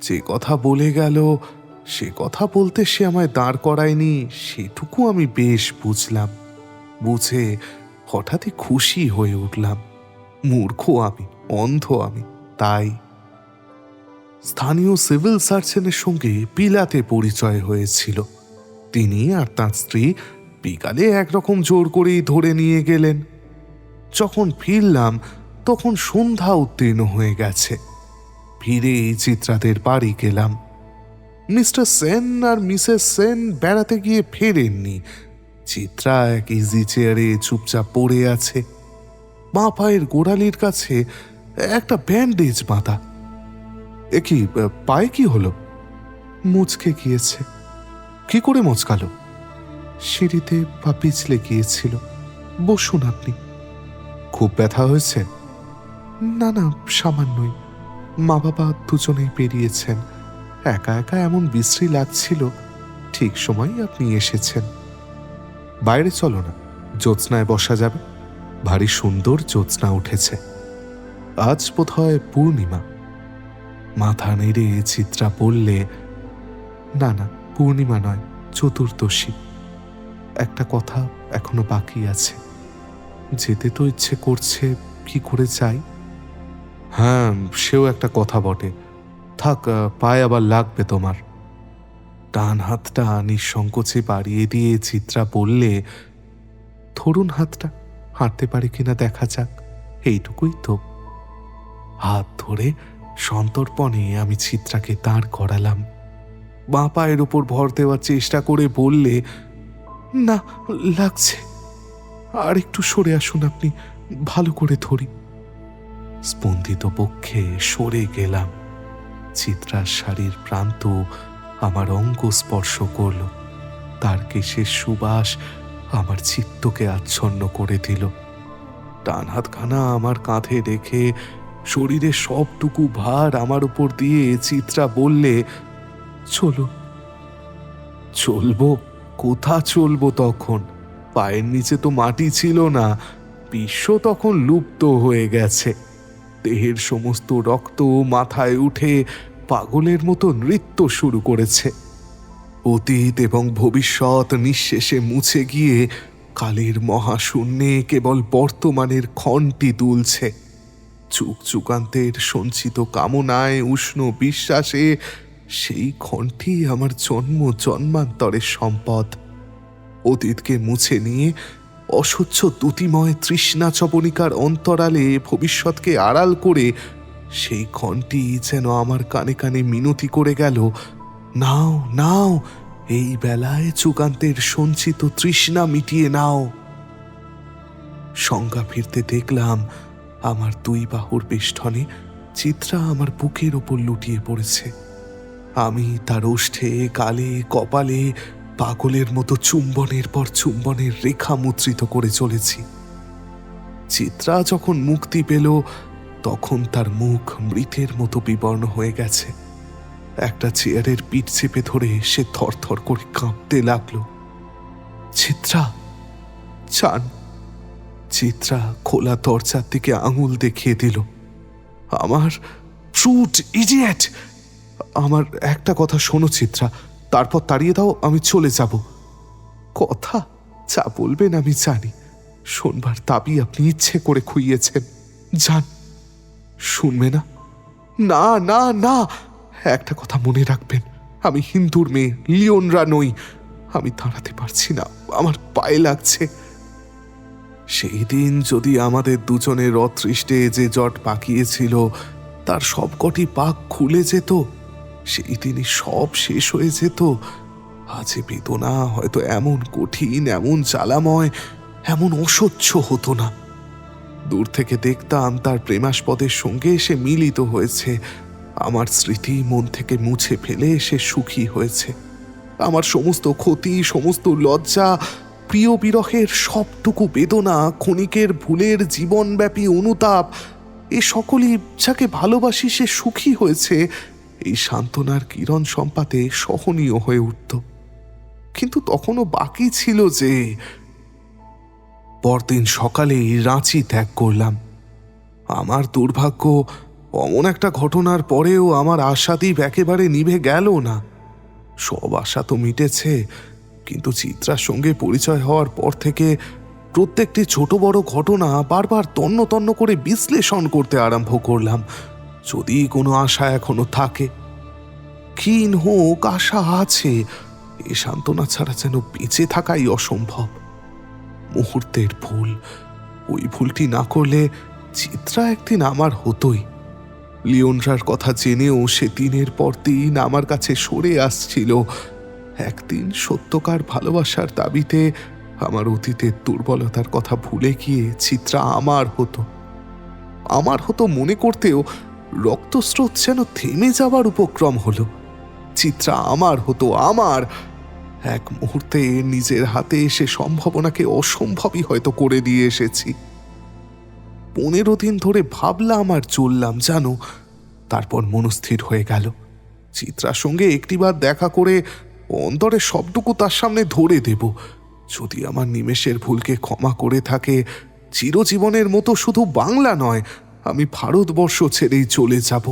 যে কথা বলে গেল সে কথা বলতে সে আমায় দাঁড় করায়নি, সেটুকু আমি বেশ বুঝলাম। বুঝে হঠাৎই খুশি হয়ে উঠলাম। মূর্খ আমি, অন্ধ আমি। তাই স্থানীয় সিভিল সার্জনের সঙ্গে বিলাতে পরিচয় হয়েছিল। তিনি আর তাঁর স্ত্রী বিকালে একরকম জোর করেই ধরে নিয়ে গেলেন। যখন ফিরলাম তখন সন্ধ্যা উত্তীর্ণ হয়ে গেছে। ফিরে চিত্রাদের বাড়ি গেলাম। মিস্টার সেন আর মিসেস সেন বেড়াতে গিয়ে ফেরেননি। চিত্রা এক ইজি চেয়ারে চুপচাপ পড়ে আছে। বাঁ পায়ের গোড়ালির কাছে একটা ব্যান্ডেজ বাঁধা। এ কি, পায়ে কি হলো? মুচকে গিয়েছে। কি করে মচকালো? সিঁড়িতে পা পিছলে গিয়েছিল। বসুন আপনি। খুব ব্যথা হয়েছে? না না, সামান্যই। মা বাবা দুজনেই বেরিয়েছেন। একা একা এমন বিশ্রী লাগছিল। ঠিক সময়ই আপনি এসেছেন। বাইরে চলো না, জ্যোৎস্নায় বসা যাবে। ভারী সুন্দর জ্যোৎস্না উঠেছে। আজ বোধহয় পূর্ণিমা। মাথা নেড়ে চিত্রা বললে, না না, পূর্ণিমা নয়, চতুর্দশী। একটা কথা এখনো বাকি আছে। যেতে তো ইচ্ছে করছে, কি করে যাই? হ্যাঁ, সেও একটা কথা বটে। থাক, পায়ে আবার লাগবে তোমার। ডান হাতটা নিঃসংকোচে বাড়িয়ে দিয়ে চিত্রা বললে, ধরুন হাতটা, হাঁটতে পারে কিনা দেখা যাক, এইটুকুই তো। হাত ধরে সন্তর্পণে আমি চিত্রাকে দাঁড় করালাম। বাঁ পায়ের উপর ভর দেওয়ার চেষ্টা করে বললে, না, লাগছে। আর একটু সরে আসুন আপনি, ভালো করে ধরি। স্পন্দিত পক্ষে সরে গেলাম। চিত্রার শাড়ির প্রান্ত আমার অঙ্গ স্পর্শ করল। তার কেশের সুবাস আমার চিত্তকে আচ্ছন্ন করে দিল। ডান হাতখানা আমার কাঁধে রেখে শরীরের সবটুকু ভার আমার উপর দিয়ে চিত্রা বললে, চলো। চলবো? কোথা চলবো তখন? পায়ের নিচে তো মাটি ছিল না। বিশ্ব তখন লুপ্ত হয়ে গেছে। দেহের সমস্ত রক্ত মাথায় উঠে পাগলের মতো নৃত্য শুরু করেছে। অতীত এবং ভবিষ্যৎ নিঃশেষে মুছে গিয়ে কালের মহাশূন্যে কেবল বর্তমানের ক্ষণটি দুলছে। যুগ যুগান্তের সঞ্চিত কামনায়, উষ্ণ বিশ্বাসে সেই ক্ষণটি আমার জন্ম জন্মান্তরের সম্পদ। অতীতকে মুছে নিয়ে অসহ্য দ্যুতিময় তৃষ্ণা চবনিকার অন্তরালে ভবিষ্যৎকে আড়াল করে সেই ক্ষণটি যেন আমার কানে কানে মিনতি করে গেল, নাও নাও, এই বেলায় যুগান্তের সঞ্চিত তৃষ্ণা মিটিয়ে নাও। সংজ্ঞা ফিরতে দেখলাম আমার দুই বাহুর বেষ্টনে চিত্রা আমার বুকের ওপর লুটিয়ে পড়েছে। আমি তার ওষ্ঠে, গালে, কপালে পাগলের মতো চুম্বনের পর চুম্বনের রেখা মুদ্রিত করে চলেছি। চিত্রা যখন মুক্তি পেল তখন তার মুখ মৃতের মতো বিবর্ণ হয়ে গেছে। একটা চেয়ারের পিঠ চেপে ধরে সে থরথর করে কাঁপতে লাগলো। চিত্রা, চান। চিত্রা খোলা দরজার দিকে আঙুল দেখিয়ে দিল। আমার ট্রুট ইডিয়েট! আমার একটা কথা শোনো চিত্রা, তারপর তাড়িয়ে দাও, আমি চলে যাব। কথা যা বলবেন আমি জানি। শোনবার দাবি আপনি ইচ্ছে করে খুইয়েছেন। যান। শুনবে না? না না না, একটা কথা মনে রাখবেন, আমি হিন্দুর মেয়ে, লিওনরা নই। আমি দাঁড়াতে পারছি না, আমার পায়ে লাগছে। সেই দিন যদি আমাদের দুজনের অতৃষ্টে যে জট পাকিয়েছিল তার সবকটি পাক খুলে যেত, সেই দিনই সব শেষ হয়ে যেত। আজ বেদনা হয়তো এমন কঠিন, এমন জ্বালাময়, এমন অসহ্য হতো না। দূর থেকে দেখতাম তার প্রেমাস্পদের সঙ্গে সে মিলিত হয়েছে। আমার স্মৃতি মন থেকে মুছে ফেলে সে সুখী হয়েছে। আমার সমস্ত ক্ষতি, সমস্ত লজ্জা, প্রিয় বিরহের সবটুকু বেদনা, ক্ষণিকের ভুলের জীবনব্যাপী অনুতাপ, এ সকলই যাকে ভালোবাসি সে সুখী হয়েছে, এই সান্ত্বনার কিরণ সম্পাতে সহনীয় হয়ে উঠত। কিন্তু তখনও বাকি ছিল যে। পরদিন সকালেই রাঁচি ত্যাগ করলাম। আমার দুর্ভাগ্য, অমন একটা ঘটনার পরেও আমার আশাদীপ একেবারে নিভে গেল না। সব আশা তো মিটেছে, কিন্তু চিত্রার সঙ্গে পরিচয় হওয়ার পর থেকে প্রত্যেকটি ছোট বড় ঘটনা বারবার তন্ন তন্ন করে বিশ্লেষণ করতে আরম্ভ করলাম, যদি কোনো আশা এখনো থাকে। ক্ষীণ হোক, আশা আছে, এ সান্ত্বনা ছাড়া যেন বেঁচে থাকাই অসম্ভব। মুহূর্তের ভুল, ওই ভুলটি না করলে চিত্রা একদিন আমার হতোই। লিওনরার কথা জেনেও সে দিনের পর দিন আমার কাছে সরে আসছিল। একদিন সত্যকার ভালোবাসার দাবিতে আমার অতীতের দুর্বলতার কথা ভুলে গিয়ে চিত্রা আমার হতো মনে করতেও রক্তস্রোত যেন থেমে যাবার উপক্রম হলো। চিত্রা আমার হতো, আমার। এক মুহূর্তে নিজের হাতে সে সম্ভাবনাকে অসম্ভবই হয়তো করে দিয়ে এসেছি। 15 দিন ধরে ভাবলাম আর চললাম জানো, তারপর মনস্থির হয়ে গেল চিত্রার সঙ্গে একটিবার দেখা করে অন্তরে সবটুকু তার সামনে ধরে দেব। যদি আমার নিমেষের ভুলকে ক্ষমা করে থাকে, চিরজীবনের মতো শুধু বাংলা নয়, আমি ভারতবর্ষ ছেড়েই চলে যাব।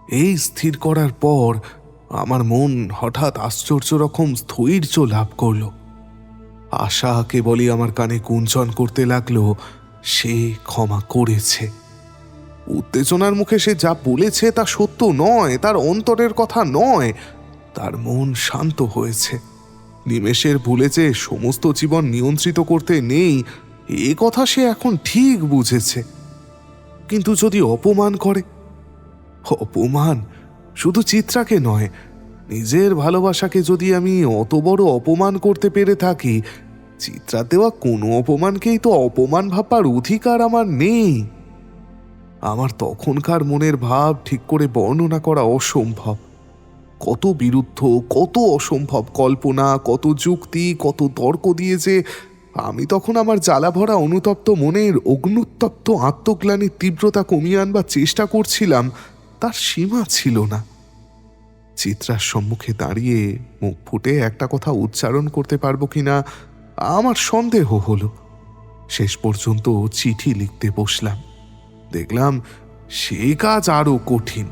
এই স্থির করার পর আমার মন হঠাৎ আশ্চর্য রকম স্থৈর্য লাভ করল। আশা কেবলই আমার কানে গুঞ্জন করতে লাগলো, সে ক্ষমা করেছে। উত্তেজনার মুখে সে যা বলেছে তা সত্য নয়, তার অন্তরের কথা নয়। তার মন শান্ত হয়েছে। নিমেষের ভুলে যে সমস্ত জীবন নিয়ন্ত্রিত করতে নেই, এ কথা সে এখন ঠিক বুঝেছে। কিন্তু যদি অপমান করে, অপমান শুধু চিত্রাকে নয়, নিজের ভালোবাসাকে যদি আমি অত বড় অপমান করতে পেরে থাকি, চিত্রা দেওয়া কোনো অপমানকেই তো অপমান ভাববার অধিকার আমার নেই। আমার তখনকার মনের ভাব ঠিক করে বর্ণনা করা অসম্ভব। কত বিরুদ্ধ, কত অসম্ভব কল্পনা, কত যুক্তি, কত তর্ক দিয়ে যে আমি তখন আমার জ্বালাভরা অনুতপ্ত মনের অগ্নুত্তপ্ত আত্মগ্লানির তীব্রতা কমিয়ে আনবার চেষ্টা করছিলাম, তার সীমা ছিল না। চিত্রার সম্মুখে দাঁড়িয়ে মুখ ফুটে একটা কথা উচ্চারণ করতে পারবো কিনা আমার সন্দেহ হলো। শেষ পর্যন্ত চিঠি লিখতে বসলাম। দেখলাম সে কাজ আরো কঠিন।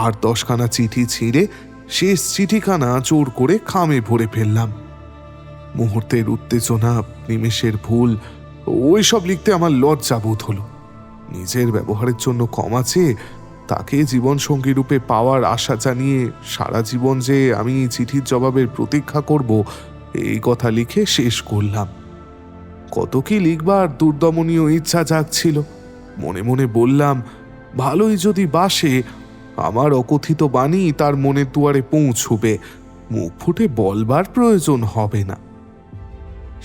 আর 10খানা চিঠি ছিঁড়ে শেষ চিঠিখানা জোর করে খামে ভরে ফেললাম। মুহূর্তের উত্তেজনা, নিমেষের ভুল, ওইসব লিখতে আমার লজ্জা বোধ হলো। নিজের ব্যবহারের জন্য ক্ষমা চেয়ে তাকে জীবনসঙ্গী রূপে পাওয়ার আশা জানিয়ে সারা জীবন যে আমি চিঠির জবাবের প্রতীক্ষা করব, এই কথা লিখে শেষ করলাম। কত কি লিখবার দুর্দমনীয় ইচ্ছা জাগছিল। মনে মনে বললাম, ভালোই যদি বাসে, আমার অকথিত বাণী তার মনের দুয়ারে পৌঁছবে, মুখ ফুটে বলবার প্রয়োজন হবে না।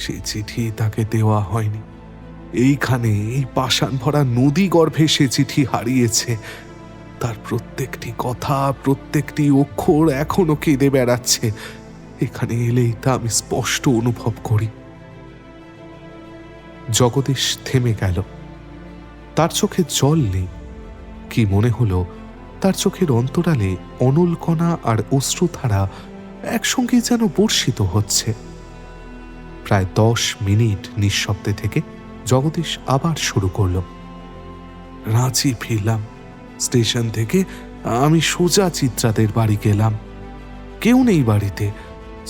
সে চিঠি তাকে দেওয়া হয়নি। এইখানে, এই পাষাণ ভরা নদী গর্ভে সে চিঠি হারিয়েছে। তার প্রত্যেকটি কথা, প্রত্যেকটি অক্ষর এখনো কেঁদে বেড়াচ্ছে। এখানে এলেই তা আমি স্পষ্ট অনুভব করি। জগদীশ থেমে গেল। তার চোখে জল নেই। কি মনে হলো, তার চোখের অন্তরালে অনলকণা আর অশ্রুধারা একসঙ্গে যেন বর্ষিত হচ্ছে। প্রায় 10 মিনিট নিঃশব্দে থেকে জগদীশ আবার শুরু করল। রাঁচি ফিরলাম। স্টেশন থেকে আমি সোজা চিত্রাদের বাড়ি গেলাম। কেউ নেই বাড়িতে।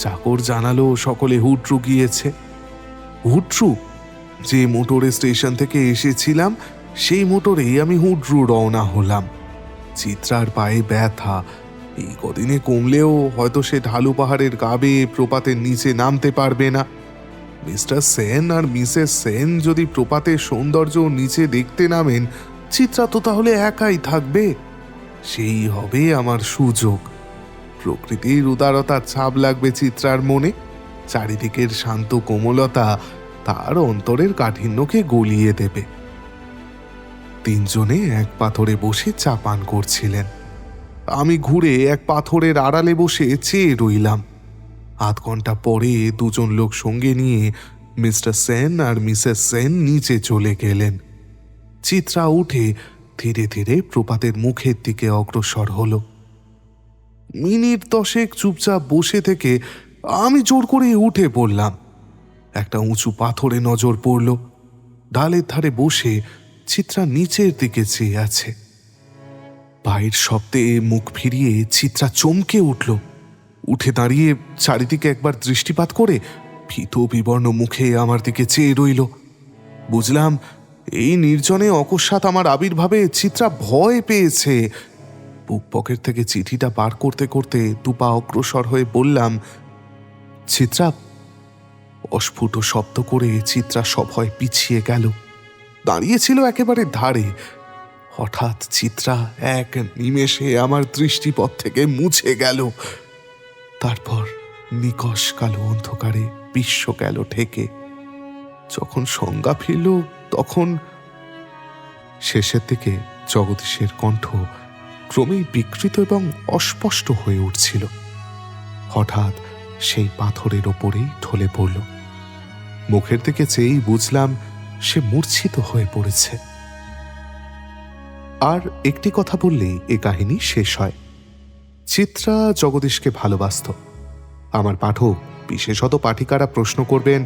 চাকর জানালো সকলে হুট্রু গিয়েছে। হুট্রু? যে মোটরে স্টেশন থেকে এসেছিলাম সেই মোটরেই আমি হুট্রু রওনা হলাম। চিত্রার পায়ে ব্যথা, এই কদিনে কমলেও হয়তো সে ঢালু পাহাড়ের গা বেয়ে প্রপাতের নিচে নামতে পারবে না। মিস্টার সেন আর মিসেস সেন যদি প্রপাতের সৌন্দর্য নিচে দেখতে নামেন, চিত্রা তো তাহলে একাই থাকবে। সেই হবে আমার সুযোগ। প্রকৃতির উদারতার ছাপ লাগবে চিত্রার মনে। চারিদিকের শান্ত কোমলতা তার অন্তরের কাঠিন্যকে গলিয়ে দেবে। 3 জনে এক পাথরে বসে চা পান করছিলেন। আমি ঘুরে এক পাথরের আড়ালে বসে চেয়ে রইলাম। আধ ঘন্টা পরে 2 জন লোক সঙ্গে নিয়ে মিস্টার সেন আর মিসেস সেন নিচে চলে গেলেন। চিত্রা উঠে ধীরে ধীরে প্রপাতের মুখের দিকে অগ্রসর হল। মিনিট 10 চুপচাপ বসে থেকে আমি জোর করে উঠে পড়লাম। একটা উঁচু পাথরে নজর পড়ল। ঢালের ধারে বসে চিত্রা নিচের দিকে চেয়ে আছে। পায়ের শব্দে মুখ ফিরিয়ে চিত্রা চমকে উঠল। উঠে দাঁড়িয়ে চারিদিকে একবার দৃষ্টিপাত করে ভীত বিবর্ণ মুখে আমার দিকে চেয়ে রইল। বুঝলাম এই নির্জনে অকস্মাৎ আমার আবির্ভাবে চিত্রা ভয় পেয়েছে। বুক পকেট থেকে চিঠিটা বার করতে করতে দুপা অগ্রসর হয়ে বললাম, চিত্রা। অস্ফুট শব্দ করে চিত্রা সভয় পিছিয়ে গেল, দাঁড়িয়েছিল একেবারে ধারে। হঠাৎ চিত্রা এক নিমেষে আমার দৃষ্টিপথ থেকে মুছে গেল। তারপর নিকষ কালো অন্ধকারে বিশ্ব গেল ঢেকে। যখন সংজ্ঞা ফিরল তখন শেষের দিকে জগদীশের কণ্ঠ ক্রমেই বিকৃত এবং অস্পষ্ট হয়ে উঠছিল। হঠাৎ সেই পাথরের ওপরেই ঢলে পড়ল। মুখের দিকে চেয়েই বুঝলাম সে মূর্ছিত হয়ে পড়েছে। আর একটি কথা বললেই এ কাহিনী শেষ হয়। চিত্রা জগদীশকে ভালোবাসত। আমার পাঠক, বিশেষত পাঠিকারা প্রশ্ন করবেন,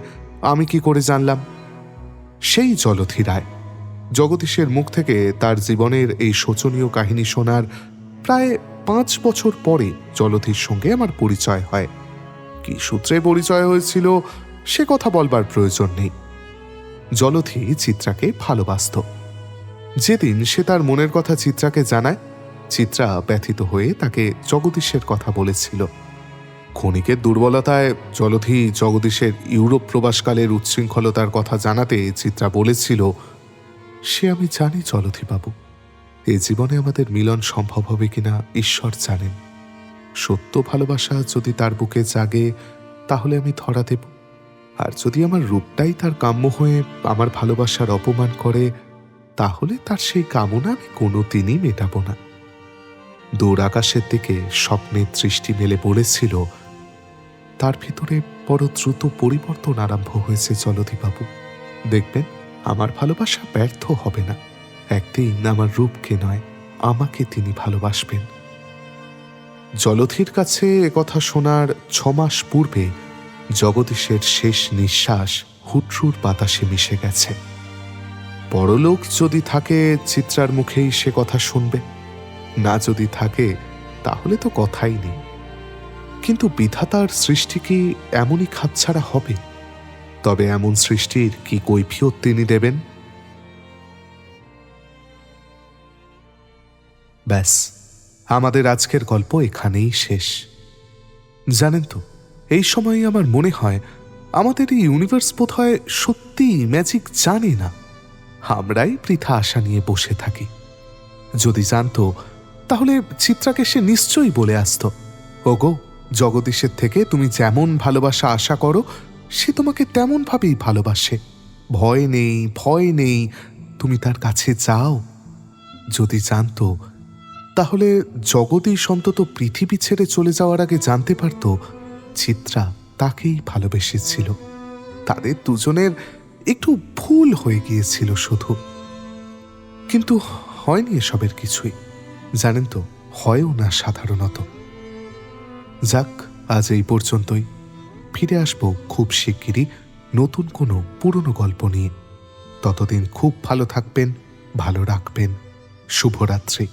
আমি কি করে জানলাম? সেই জলধি রায়। জগদীশের মুখ থেকে তার জীবনের এই শোচনীয় কাহিনী শোনার প্রায় 5 বছর পরে জলধির সঙ্গে আমার পরিচয় হয়। কি সূত্রে পরিচয় হয়েছিল সে কথা বলবার প্রয়োজন নেই। জলধি চিত্রাকে ভালোবাসত। যেদিন সে তার মনের কথা চিত্রাকে জানায়, চিত্রা ব্যথিত হয়ে তাকে জগদীশের কথা বলেছিল। ক্ষণিকের দুর্বলতায় জলধি জগদীশের ইউরোপ প্রবাসকালের উচ্ছৃঙ্খলতার কথা জানাতে চিত্রা বলেছিল, সে আমি জানি জলধিবাবু, এ জীবনে আমাদের মিলন সম্ভব হবে কিনা ঈশ্বর জানেন। সত্য ভালোবাসা যদি তার বুকে জাগে তাহলে আমি ধরা দেব, আর যদি আমার রূপটাই তার কাম্য হয়ে আমার ভালোবাসার অপমান করে তাহলে তার সেই কামনা আমি কোনোদিনই মেটাবো না। দূর আকাশের দিকে স্বপ্নের দৃষ্টি মেলে বলেছিল, তার ভিতরে বড় দ্রুত পরিবর্তন আরম্ভ হয়েছে জলধিবাবু। দেখবেন আমার ভালোবাসা ব্যর্থ হবে না। একদিন আমার রূপকে নয়, আমাকে তিনি ভালোবাসবেন। জলধির কাছে একথা শোনার 6 মাস পূর্বে জগদীশের শেষ নিঃশ্বাস হুট্রুর বাতাসে মিশে গেছে। পরলোক যদি থাকে চিত্রার মুখেই সে কথা শুনবে, না যদি থাকে তাহলে তো কথাই নেই। কিন্তু বিধাতার সৃষ্টি কি এমনই খাপছাড়া হবে? তবে এমন সৃষ্টির কি কৈফিয়ত তিনি দেবেন? ব্যাস, আমাদের আজকের গল্প এখানেই শেষ। জানেন তো, এই সময়ই আমার মনে হয় আমাদের এই ইউনিভার্স বোধহয় সত্যি ম্যাজিক জানে না। আমরাই বৃথা আশা নিয়ে বসে থাকি। যদি জানতো তাহলে চিত্রাকে সে নিশ্চয়ই বলে আসতো, ওগো, জগদীশের থেকে তুমি যেমন ভালোবাসা আশা করো সে তোমাকে তেমন ভাবেই ভালোবাসে। ভয় নেই, ভয় নেই, তুমি তার কাছে যাও। যদি জানতো তাহলে জগদীশ অন্তত পৃথিবী ছেড়ে চলে যাওয়ার আগে জানতে পারত চিত্রা তাকেই ভালোবেসেছিল। তাদের দুজনের একটু ভুল হয়ে গিয়েছিল শুধু। কিন্তু হয়নি এসবের কিছুই। জানেন তো, হয়ও না সাধারণত। যাক, আজ এই পর্যন্তই। ফিরে আসবো খুব শিগগিরই নতুন কোনো পুরনো গল্প নিয়ে। ততদিন খুব ভালো থাকবেন, ভালো রাখবেন। শুভরাত্রি।